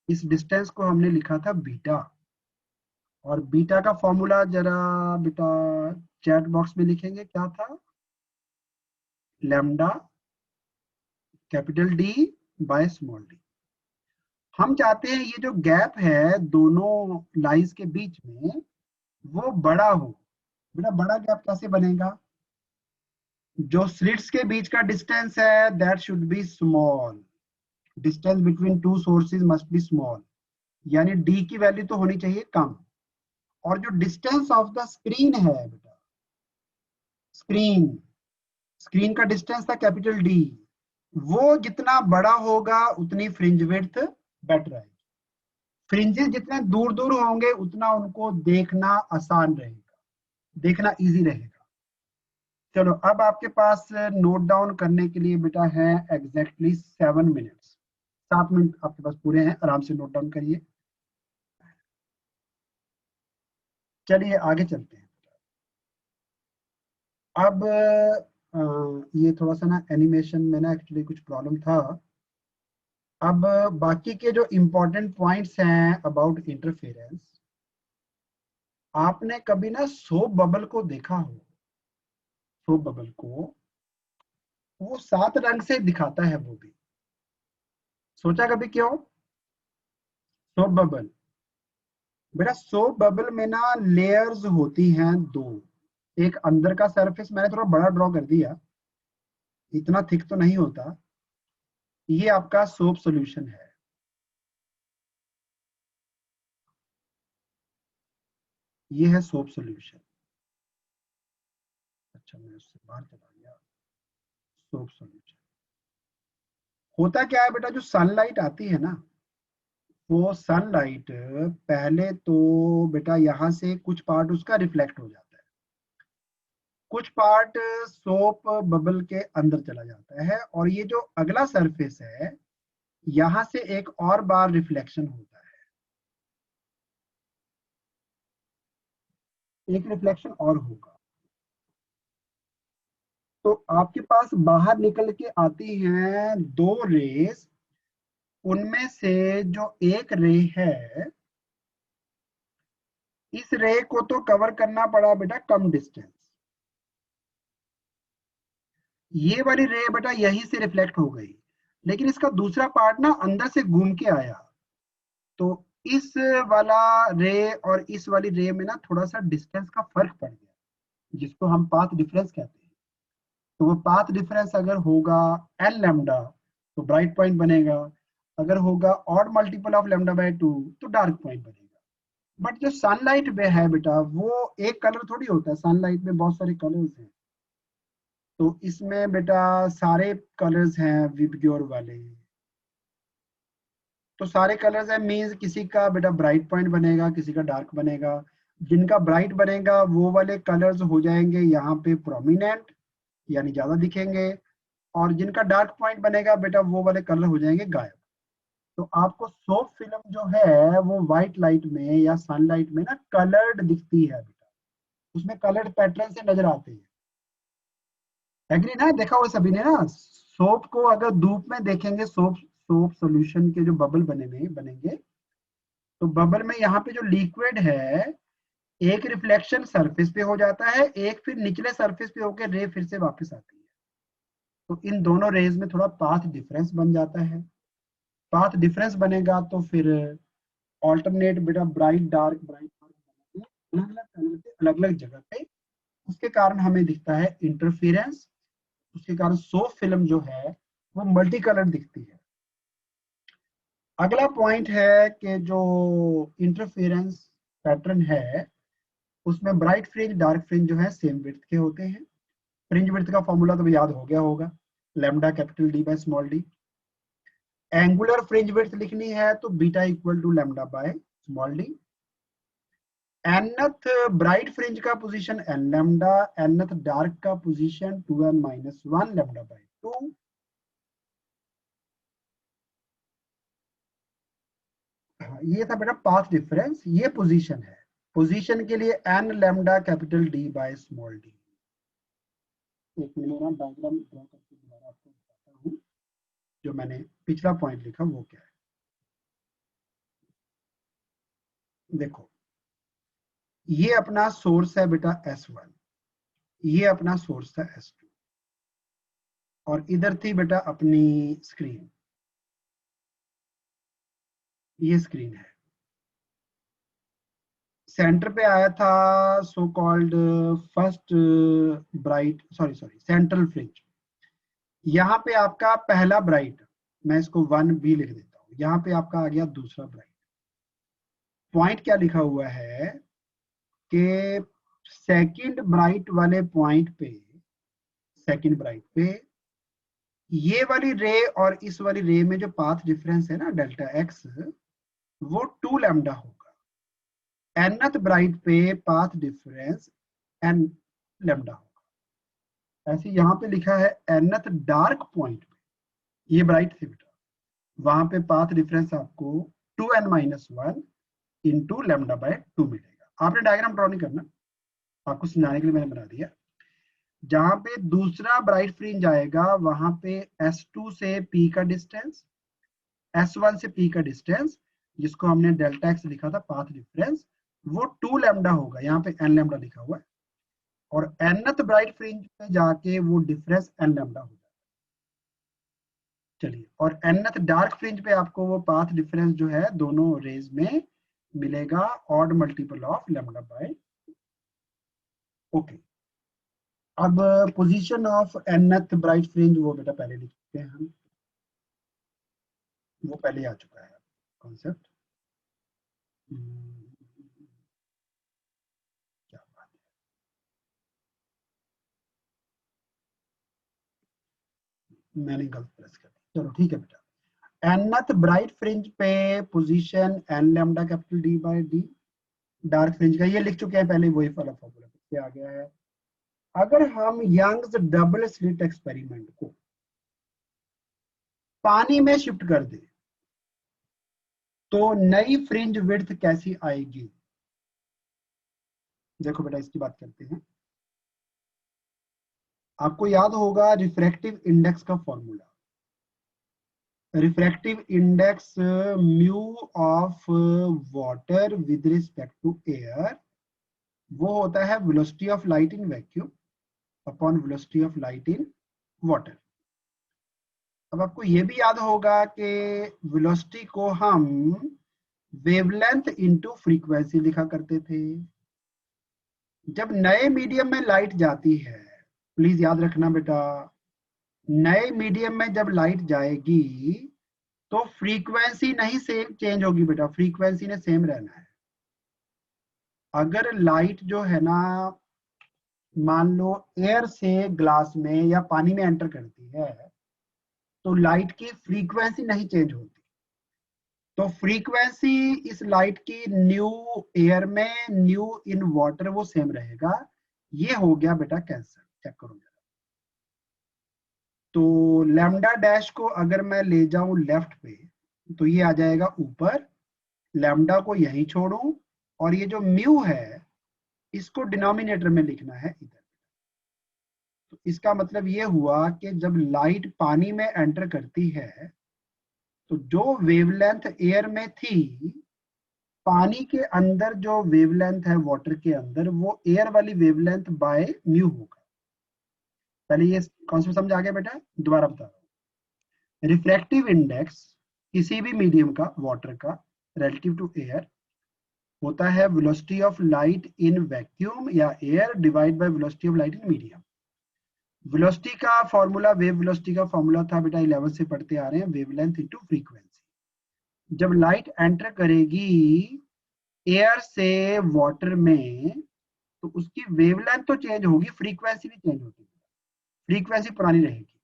इस डिस्टेंस को हमने लिखा था बीटा, और बीटा का फॉर्मूला जरा बेटा चैट बॉक्स में लिखेंगे, क्या था, lambda capital D by small D. हम चाहते हैं ये जो गैप है दोनों लाइंस के बीच में वो बड़ा हो। बेटा बड़ा गैप कैसे बनेगा, जो स्लिट्स के बीच का डिस्टेंस है that should be small, distance between two sources must be small, यानी डी की वैल्यू तो होनी चाहिए कम। और जो डिस्टेंस ऑफ द स्क्रीन है बेटा, स्क्रीन स्क्रीन का डिस्टेंस था कैपिटल डी, वो जितना बड़ा होगा उतनी फ्रिंज विड्थ बेटर है। फ्रिंजेस जितने दूर दूर होंगे उतना उनको देखना आसान रहेगा, देखना इजी रहेगा। चलो अब आपके पास नोट डाउन करने के लिए बेटा है एग्जैक्टली 7 मिनट्स, 7 मिनट आपके पास पूरे हैं, आराम से नोट डाउन करिए। चलिए आगे चलते हैं। अब ये थोड़ा सा ना एनिमेशन में ना एक्चुअली कुछ प्रॉब्लम था। अब बाकी के जो इंपॉर्टेंट पॉइंट्स हैं अबाउट इंटरफेरेंस, आपने कभी ना सोप बबल को देखा हो, सोप बबल को वो 7 रंग से दिखाता है, वो भी सोचा कभी क्यों सोप बबल, बेटा सोप बबल में ना लेयर्स होती हैं दो, एक अंदर का सरफेस मैंने थोड़ा बड़ा ड्रॉ कर दिया, इतना थिक तो नहीं होता, ये आपका सोप सॉल्यूशन है। ये है सोप सॉल्यूशन, अच्छा मैं उससे बाहर चला गया। सोप सॉल्यूशन होता क्या है बेटा, जो सनलाइट आती है ना, वो सनलाइट पहले तो बेटा यहाँ से कुछ पार्ट उसका रिफ्लेक्ट हो जाता है, कुछ पार्ट सोप बबल के अंदर चला जाता है, और ये जो अगला सरफेस है यहाँ से एक और बार रिफ्लेक्शन होता है, एक रिफ्लेक्शन और होगा। तो आपके पास बाहर निकल के आती हैं दो रेस, उनमें से जो एक रे है, इस रे को तो कवर करना पड़ा बेटा कम डिस्टेंस, ये वाली रे बेटा यहीं से रिफ्लेक्ट हो गई, लेकिन इसका दूसरा पार्ट ना अंदर से घूम के आया, तो इस वाला रे और इस वाली रे में ना थोड़ा सा डिस्टेंस का फर्क पड़ गया, जिसको हम पाथ डिफरेंस कहते हैं। तो वो पाथ डिफरेंस अगर होगा एल लैम्डा तो ब्राइट पॉइंट बनेगा, अगर होगा odd multiple of lambda by 2 तो डार्क पॉइंट बनेगा। बट जो सनलाइट में है बेटा वो एक कलर थोड़ी होता है, सनलाइट में बहुत सारे कलर्स हैं, तो इसमें बेटा सारे कलर्स हैं विबग्योर वाले, तो सारे कलर्स हैं मीन्स किसी का बेटा ब्राइट पॉइंट बनेगा, किसी का डार्क बनेगा। जिनका ब्राइट बनेगा वो वाले कलर्स हो जाएंगे यहाँ पे प्रोमिनेंट, यानी ज्यादा दिखेंगे, और जिनका डार्क पॉइंट बनेगा बेटा वो वाले कलर हो जाएंगे गायब। तो आपको सोप फिल्म जो है वो व्हाइट लाइट में या सनलाइट में ना कलर्ड दिखती है बेटा, उसमें कलर्ड पैटर्न से नजर आते हैं। एग्री ना, देखा हुआ सभी ने ना, सोप को अगर धूप में देखेंगे, सोप सोप सॉल्यूशन के जो बबल बनेंगे, तो बबल में यहाँ पे जो लिक्विड है एक रिफ्लेक्शन सरफेस पे हो जाता है, एक फिर निचले सरफेस पे होकर रे फिर से वापस आती है। तो इन दोनों रेज में थोड़ा पाथ डिफरेंस बन जाता है। पाथ डिफरेंस बनेगा तो फिर ऑल्टरनेट बेटा ब्राइट डार्क अलग अलग कलर से अलग अलग जगह पे, उसके कारण हमें दिखता है इंटरफेरेंस। उसके कारण सो फिल्म जो है वो मल्टी कलर दिखती है। अगला पॉइंट है कि जो इंटरफेरेंस पैटर्न है उसमें ब्राइट फ्रिंज डार्क फ्रिंज जो है सेम विड्थ के होते हैं। फ्रिंज विड्थ का फॉर्मूला तो याद हो गया होगा, lambda capital D by small d. Angular fringe width लिखनी है तो beta equal to lambda by small d. nth bright fringe का position n lambda, nth dark का position 2n minus 1 lambda by 2। ये था बेटा पाथ डिफरेंस, ये position है। पोजीशन के लिए n lambda capital D by small d। एक मिनट में डायग्राम ड्रॉ करके दोबारा आपको बताता हूँ जो मैंने पिछला पॉइंट लिखा वो क्या है। देखो ये अपना सोर्स है बेटा S1, ये अपना सोर्स है S2, और इधर थी बेटा अपनी स्क्रीन, ये स्क्रीन है। सेंटर पे आया था so called first bright central fringe. यहाँ पे आपका पहला ब्राइट, मैं इसको 1B लिख देता हूँ, यहाँ पे आपका आ गया दूसरा ब्राइट। पॉइंट क्या लिखा हुआ है कि सेकंड ब्राइट वाले पॉइंट पे, सेकंड ब्राइट पे ये वाली रे और इस वाली रे में जो पाथ डिफरेंस है ना डेल्टा एक्स, वो 2 लैम्डा होगा। nth ब्राइट पे पाथ डिफरेंस n लैम्डा होगा। ऐसे यहाँ पे लिखा है nth डार्क पॉइंट पे, ये ब्राइट थी बेटा, वहां पे पाथ डिफरेंस आपको 2n minus 1 into lambda by 2 मिलेगा। आपने डायग्राम ड्रॉ नहीं करना, आपको समझाने के लिए मैंने बना दिया। जहां पे दूसरा ब्राइट फ्रिंज आएगा वहां पे S2 से P का डिस्टेंस, S1 से P का डिस्टेंस, जिसको हमने डेल्टा एक्स लिखा था पाथ डिफरेंस, वो 2 लैम्डा होगा। यहाँ पे n लैम्डा लिखा हुआ है, और nth ब्राइट फ्रिंज पे जाके वो डिफरेंस n लैम्डा हो जाएगा। चलिए, और nth डार्क फ्रिंज पे आपको वो पाथ डिफरेंस जो है दोनों रेज में मिलेगा odd multiple of lambda by. Okay, अब position of nth bright fringe वो बेटा पहले लिखते हैं हम, वो पहले आ चुका है कॉन्सेप्ट। क्या बात है, मैंने गलत प्रेस कर दी। चलो ठीक है बेटा, nth ब्राइट फ्रिंज पे position n lambda capital D by D। Dark fringe का ये लिख चुके हैं पहले, वही वाला फॉर्मूला फिर आ गया है। अगर हम यंग्स डबल स्लिट एक्सपेरिमेंट को पानी में शिफ्ट कर दे तो नई फ्रिंज विड्थ कैसी आएगी? देखो बेटा इसकी बात करते हैं। आपको याद होगा रिफ्रैक्टिव इंडेक्स का formula, refractive index mu of water with respect to air, वो होता है velocity of light in vacuum upon velocity of light in water. अब आपको ये भी याद होगा कि वेलोसिटी को हम वेवलेंथ इनटू फ्रीक्वेंसी लिखा करते थे। जब नए मीडियम में लाइट जाती है, प्लीज याद रखना बेटा, नए मीडियम में जब लाइट जाएगी तो फ्रीक्वेंसी नहीं सेम चेंज होगी बेटा, फ्रीक्वेंसी ने सेम रहना है। अगर लाइट जो है ना, मान लो एयर से ग्लास में या पानी में एंटर करती है तो लाइट की फ्रीक्वेंसी नहीं चेंज होती, तो फ्रीक्वेंसी इस लाइट की न्यू एयर में न्यू इन वाटर वो सेम रहेगा। ये हो गया बेटा कैंसर, चेक करो जरा। तो लैम्डा डैश को अगर मैं ले जाऊं लेफ्ट पे तो ये आ जाएगा ऊपर, लैम्डा को यहीं छोड़ूं, और ये जो म्यू है इसको डिनोमिनेटर में लिखना है इधर। तो इसका मतलब ये हुआ कि जब लाइट पानी में एंटर करती है तो जो वेवलेंथ एयर में थी, पानी के अंदर जो वेवलेंथ है वाटर के अंदर, वो एयर वाली वेवलेंथ बाय म्यू होगा। पहले ये कॉन्सेप्ट समझ आ गया बेटा, दोबारा बता रहा हूँ। रिफ्रैक्टिव इंडेक्स किसी भी मीडियम का, वाटर का, रिलेटिव टू एयर होता है velocity of light in vacuum या air divide by velocity of light in medium. Velocity का फॉर्मूला, वेव वेलोसिटी का फॉर्मूला था बेटा 11 से पढ़ते आ रहे हैं, वेवलेंथ इनटू फ्रीक्वेंसी। जब लाइट एंटर करेगी एयर से वाटर में तो उसकी वेवलेंथ तो चेंज होगी, फ्रीक्वेंसी भी चेंज होगी, फ्रीक्वेंसी पुरानी रहेगी।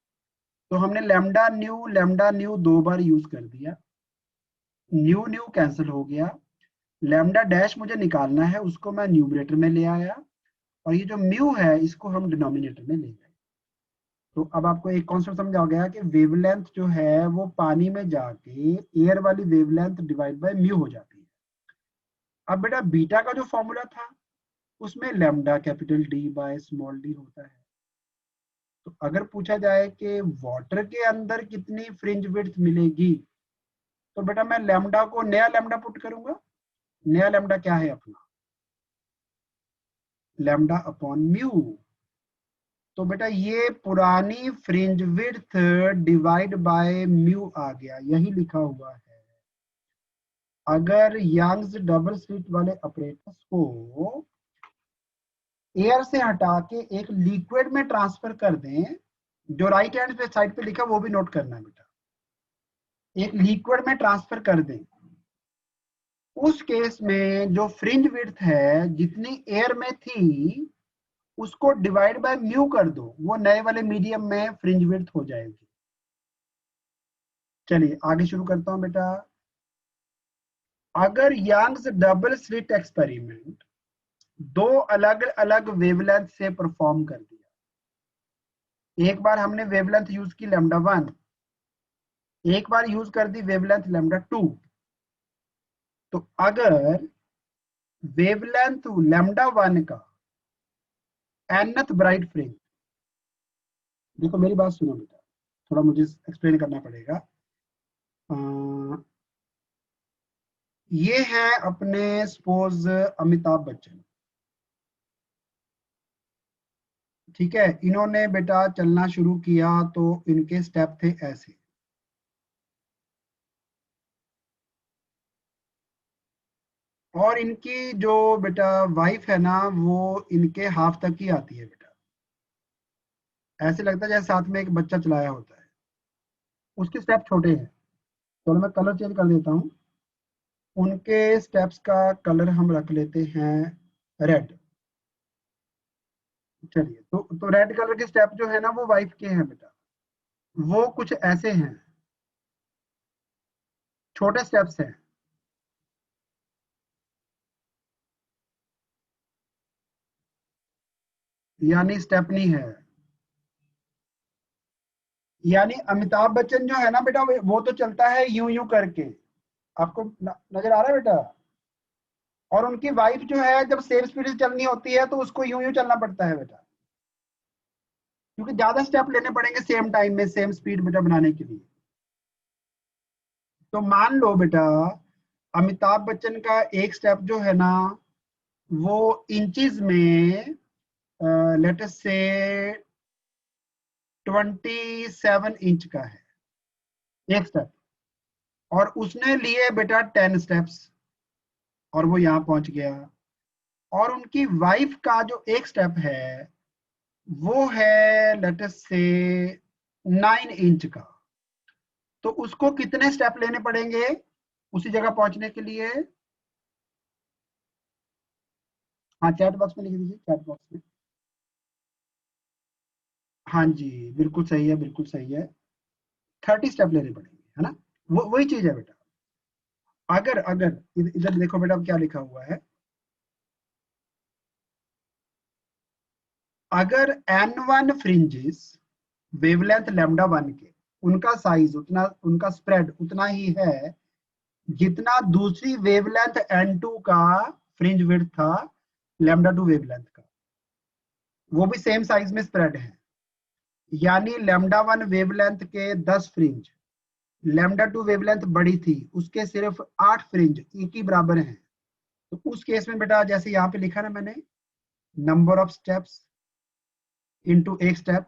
तो हमने लैम्डा न्यू 2 बार यूज कर दिया, न्यू न्यू कैंसिल हो गया, लैम्डा डैश मुझे निकालना है, उसको मैं न्यूमरेटर में ले आया, और ये जो म्यू है इसको हम डिनोमिनेटर में ले गए। तो अब आपको एक कॉन्सेप्ट समझ आ गया कि वेवलेंथ जो है वो पानी में जाके एयर वाली वेवलेंथ डिवाइड बाय म्यू हो जाती है। अब बेटा बीटा का जो फॉर्मूला था उसमें lambda capital D by small D होता है। तो अगर पूछा जाए कि वाटर के अंदर कितनी फ्रिंज विड्थ मिलेगी, तो बेटा मैं लैम्डा को नया लैम्डा पुट करूंगा। नया लैम्डा क्या है अपना, लैम्डा अपॉन म्यू। तो बेटा ये पुरानी fringe width divide by mu आ गया, यही लिखा हुआ है। अगर यंग्स डबल स्लिट वाले अपरेटस को एयर से हटा के एक लिक्विड में ट्रांसफर कर दें, जो राइट हैंड पे साइड पे लिखा वो भी नोट करना है बेटा, एक लिक्विड में ट्रांसफर कर दें, उस केस में जो फ्रिंज विड्थ है जितनी एयर में थी उसको डिवाइड बाय म्यू कर दो, वो नए वाले मीडियम में फ्रिंज विड्थ हो जाएगी। चलिए आगे शुरू करता हूं बेटा। अगर यंग्स डबल स्लिट एक्सपेरिमेंट दो अलग अलग वेवलेंथ से परफॉर्म कर दिया, एक बार हमने वेवलेंथ यूज की लैम्डा 1, एक बार यूज कर दी वेवलेंथ लैम्डा 2, तो अगर वेवलेंथ लैम्डा 1 का nth ब्राइट फ्रिंज, देखो मेरी बात सुनो बेटा, थोड़ा मुझे एक्सप्लेन करना पड़ेगा। ये है अपने सपोज अमिताभ बच्चन, ठीक है, इन्होंने बेटा चलना शुरू किया तो इनके स्टेप थे ऐसे, और इनकी जो बेटा वाइफ है ना वो इनके हाफ तक ही आती है बेटा, ऐसे लगता है जैसे साथ में एक बच्चा चलाया होता है, उसके स्टेप छोटे हैं। चलो मैं कलर चेंज कर देता हूँ, उनके स्टेप्स का कलर हम रख लेते हैं रेड। चलिए तो रेड कलर के स्टेप जो है ना वो वाइफ के हैं बेटा, वो कुछ ऐसे हैं, छोटे स्टेप्स हैं, यानी स्टेपनी है। यानी अमिताभ बच्चन जो है ना बेटा वो तो चलता है यूं यूं करके, आपको नजर आ रहा है बेटा, और उनकी वाइफ जो है जब सेम स्पीड से चलनी होती है तो उसको यूं यूं चलना पड़ता है बेटा, क्योंकि ज्यादा स्टेप लेने पड़ेंगे सेम टाइम में सेम स्पीड बेटा बनाने के लिए। तो मान लो बेटा अमिताभ बच्चन का एक स्टेप जो है ना वो इंचेस में लेट अस से 27 इंच का है एक स्टेप, और उसने लिए बेटा 10 स्टेप्स और वो यहां पहुंच गया, और उनकी वाइफ का जो एक स्टेप है वो है लेट अस से 9 इंच का, तो उसको कितने स्टेप लेने पड़ेंगे उसी जगह पहुंचने के लिए? हाँ चैट बॉक्स में लिख दीजिए, चैट बॉक्स में। हाँ जी बिल्कुल सही है, बिल्कुल सही है, 30 स्टेप लेने पड़ेंगे, है ना, वो वही चीज है बेटा। अगर अगर इधर देखो बेटा क्या लिखा हुआ है, अगर n1 फ्रिंजेस वेवलेंथ लैम्डा 1 के, उनका साइज उतना, उनका स्प्रेड उतना ही है जितना दूसरी वेवलेंथ n2 का फ्रिंज विड्थ था लैम्डा 2 वेवलेंथ का, वो भी सेम साइज में स्प्रेड है, यानी लैम्डा 1 वेवलेंथ के 10 फ्रिंज, लैम्डा 2 वेवलेंथ बड़ी थी उसके सिर्फ 8 फ्रिंज एक ही बराबर हैं। तो उस केस में बेटा जैसे यहाँ पे लिखा ना मैंने, नंबर ऑफ स्टेप्स इनटू एक step,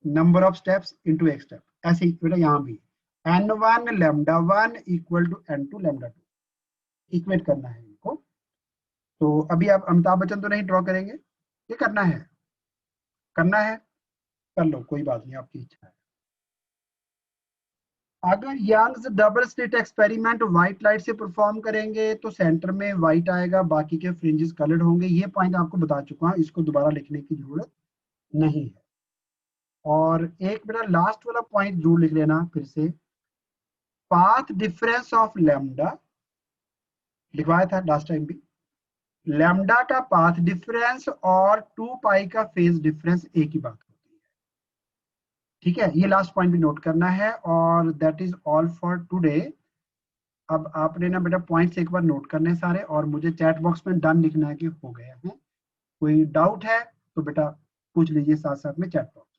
number of steps into एक स्टेप, ऐसे ही बेटा यहाँ भी n1 λ1 equal to n2 λ2, equate करना है इनको। तो अभी आप अमिताभ बच्चन तो नहीं ड्रॉ करेंगे, ये करना है कर लो, कोई बात नहीं, आपकी इच्छा है। अगर Young's double slit experiment white light से परफॉर्म करेंगे तो सेंटर में व्हाइट आएगा, बाकी के फ्रिंजेस कलर्ड होंगे। ये पॉइंट आपको बता चुका हूं, इसको दोबारा लिखने की जरूरत नहीं है। और एक मेरा लास्ट वाला पॉइंट जरूर लिख लेना फिर से, पाथ डिफरेंस ऑफ लैम्डा लिखवाया था लास्ट टाइम भी। लैम्डा का पाथ डिफरेंस और 2 पाई का फेज डिफरेंस एक ही बात होती है, ठीक है। ये लास्ट पॉइंट भी नोट करना है। और that is all for today. अब आपने ना बेटा पॉइंट्स एक बार नोट करने सारे, और मुझे चैट बॉक्स में डन लिखना है कि हो गया है। कोई डाउट है तो बेटा पूछ लीजिए साथ साथ में चैट बॉक्स।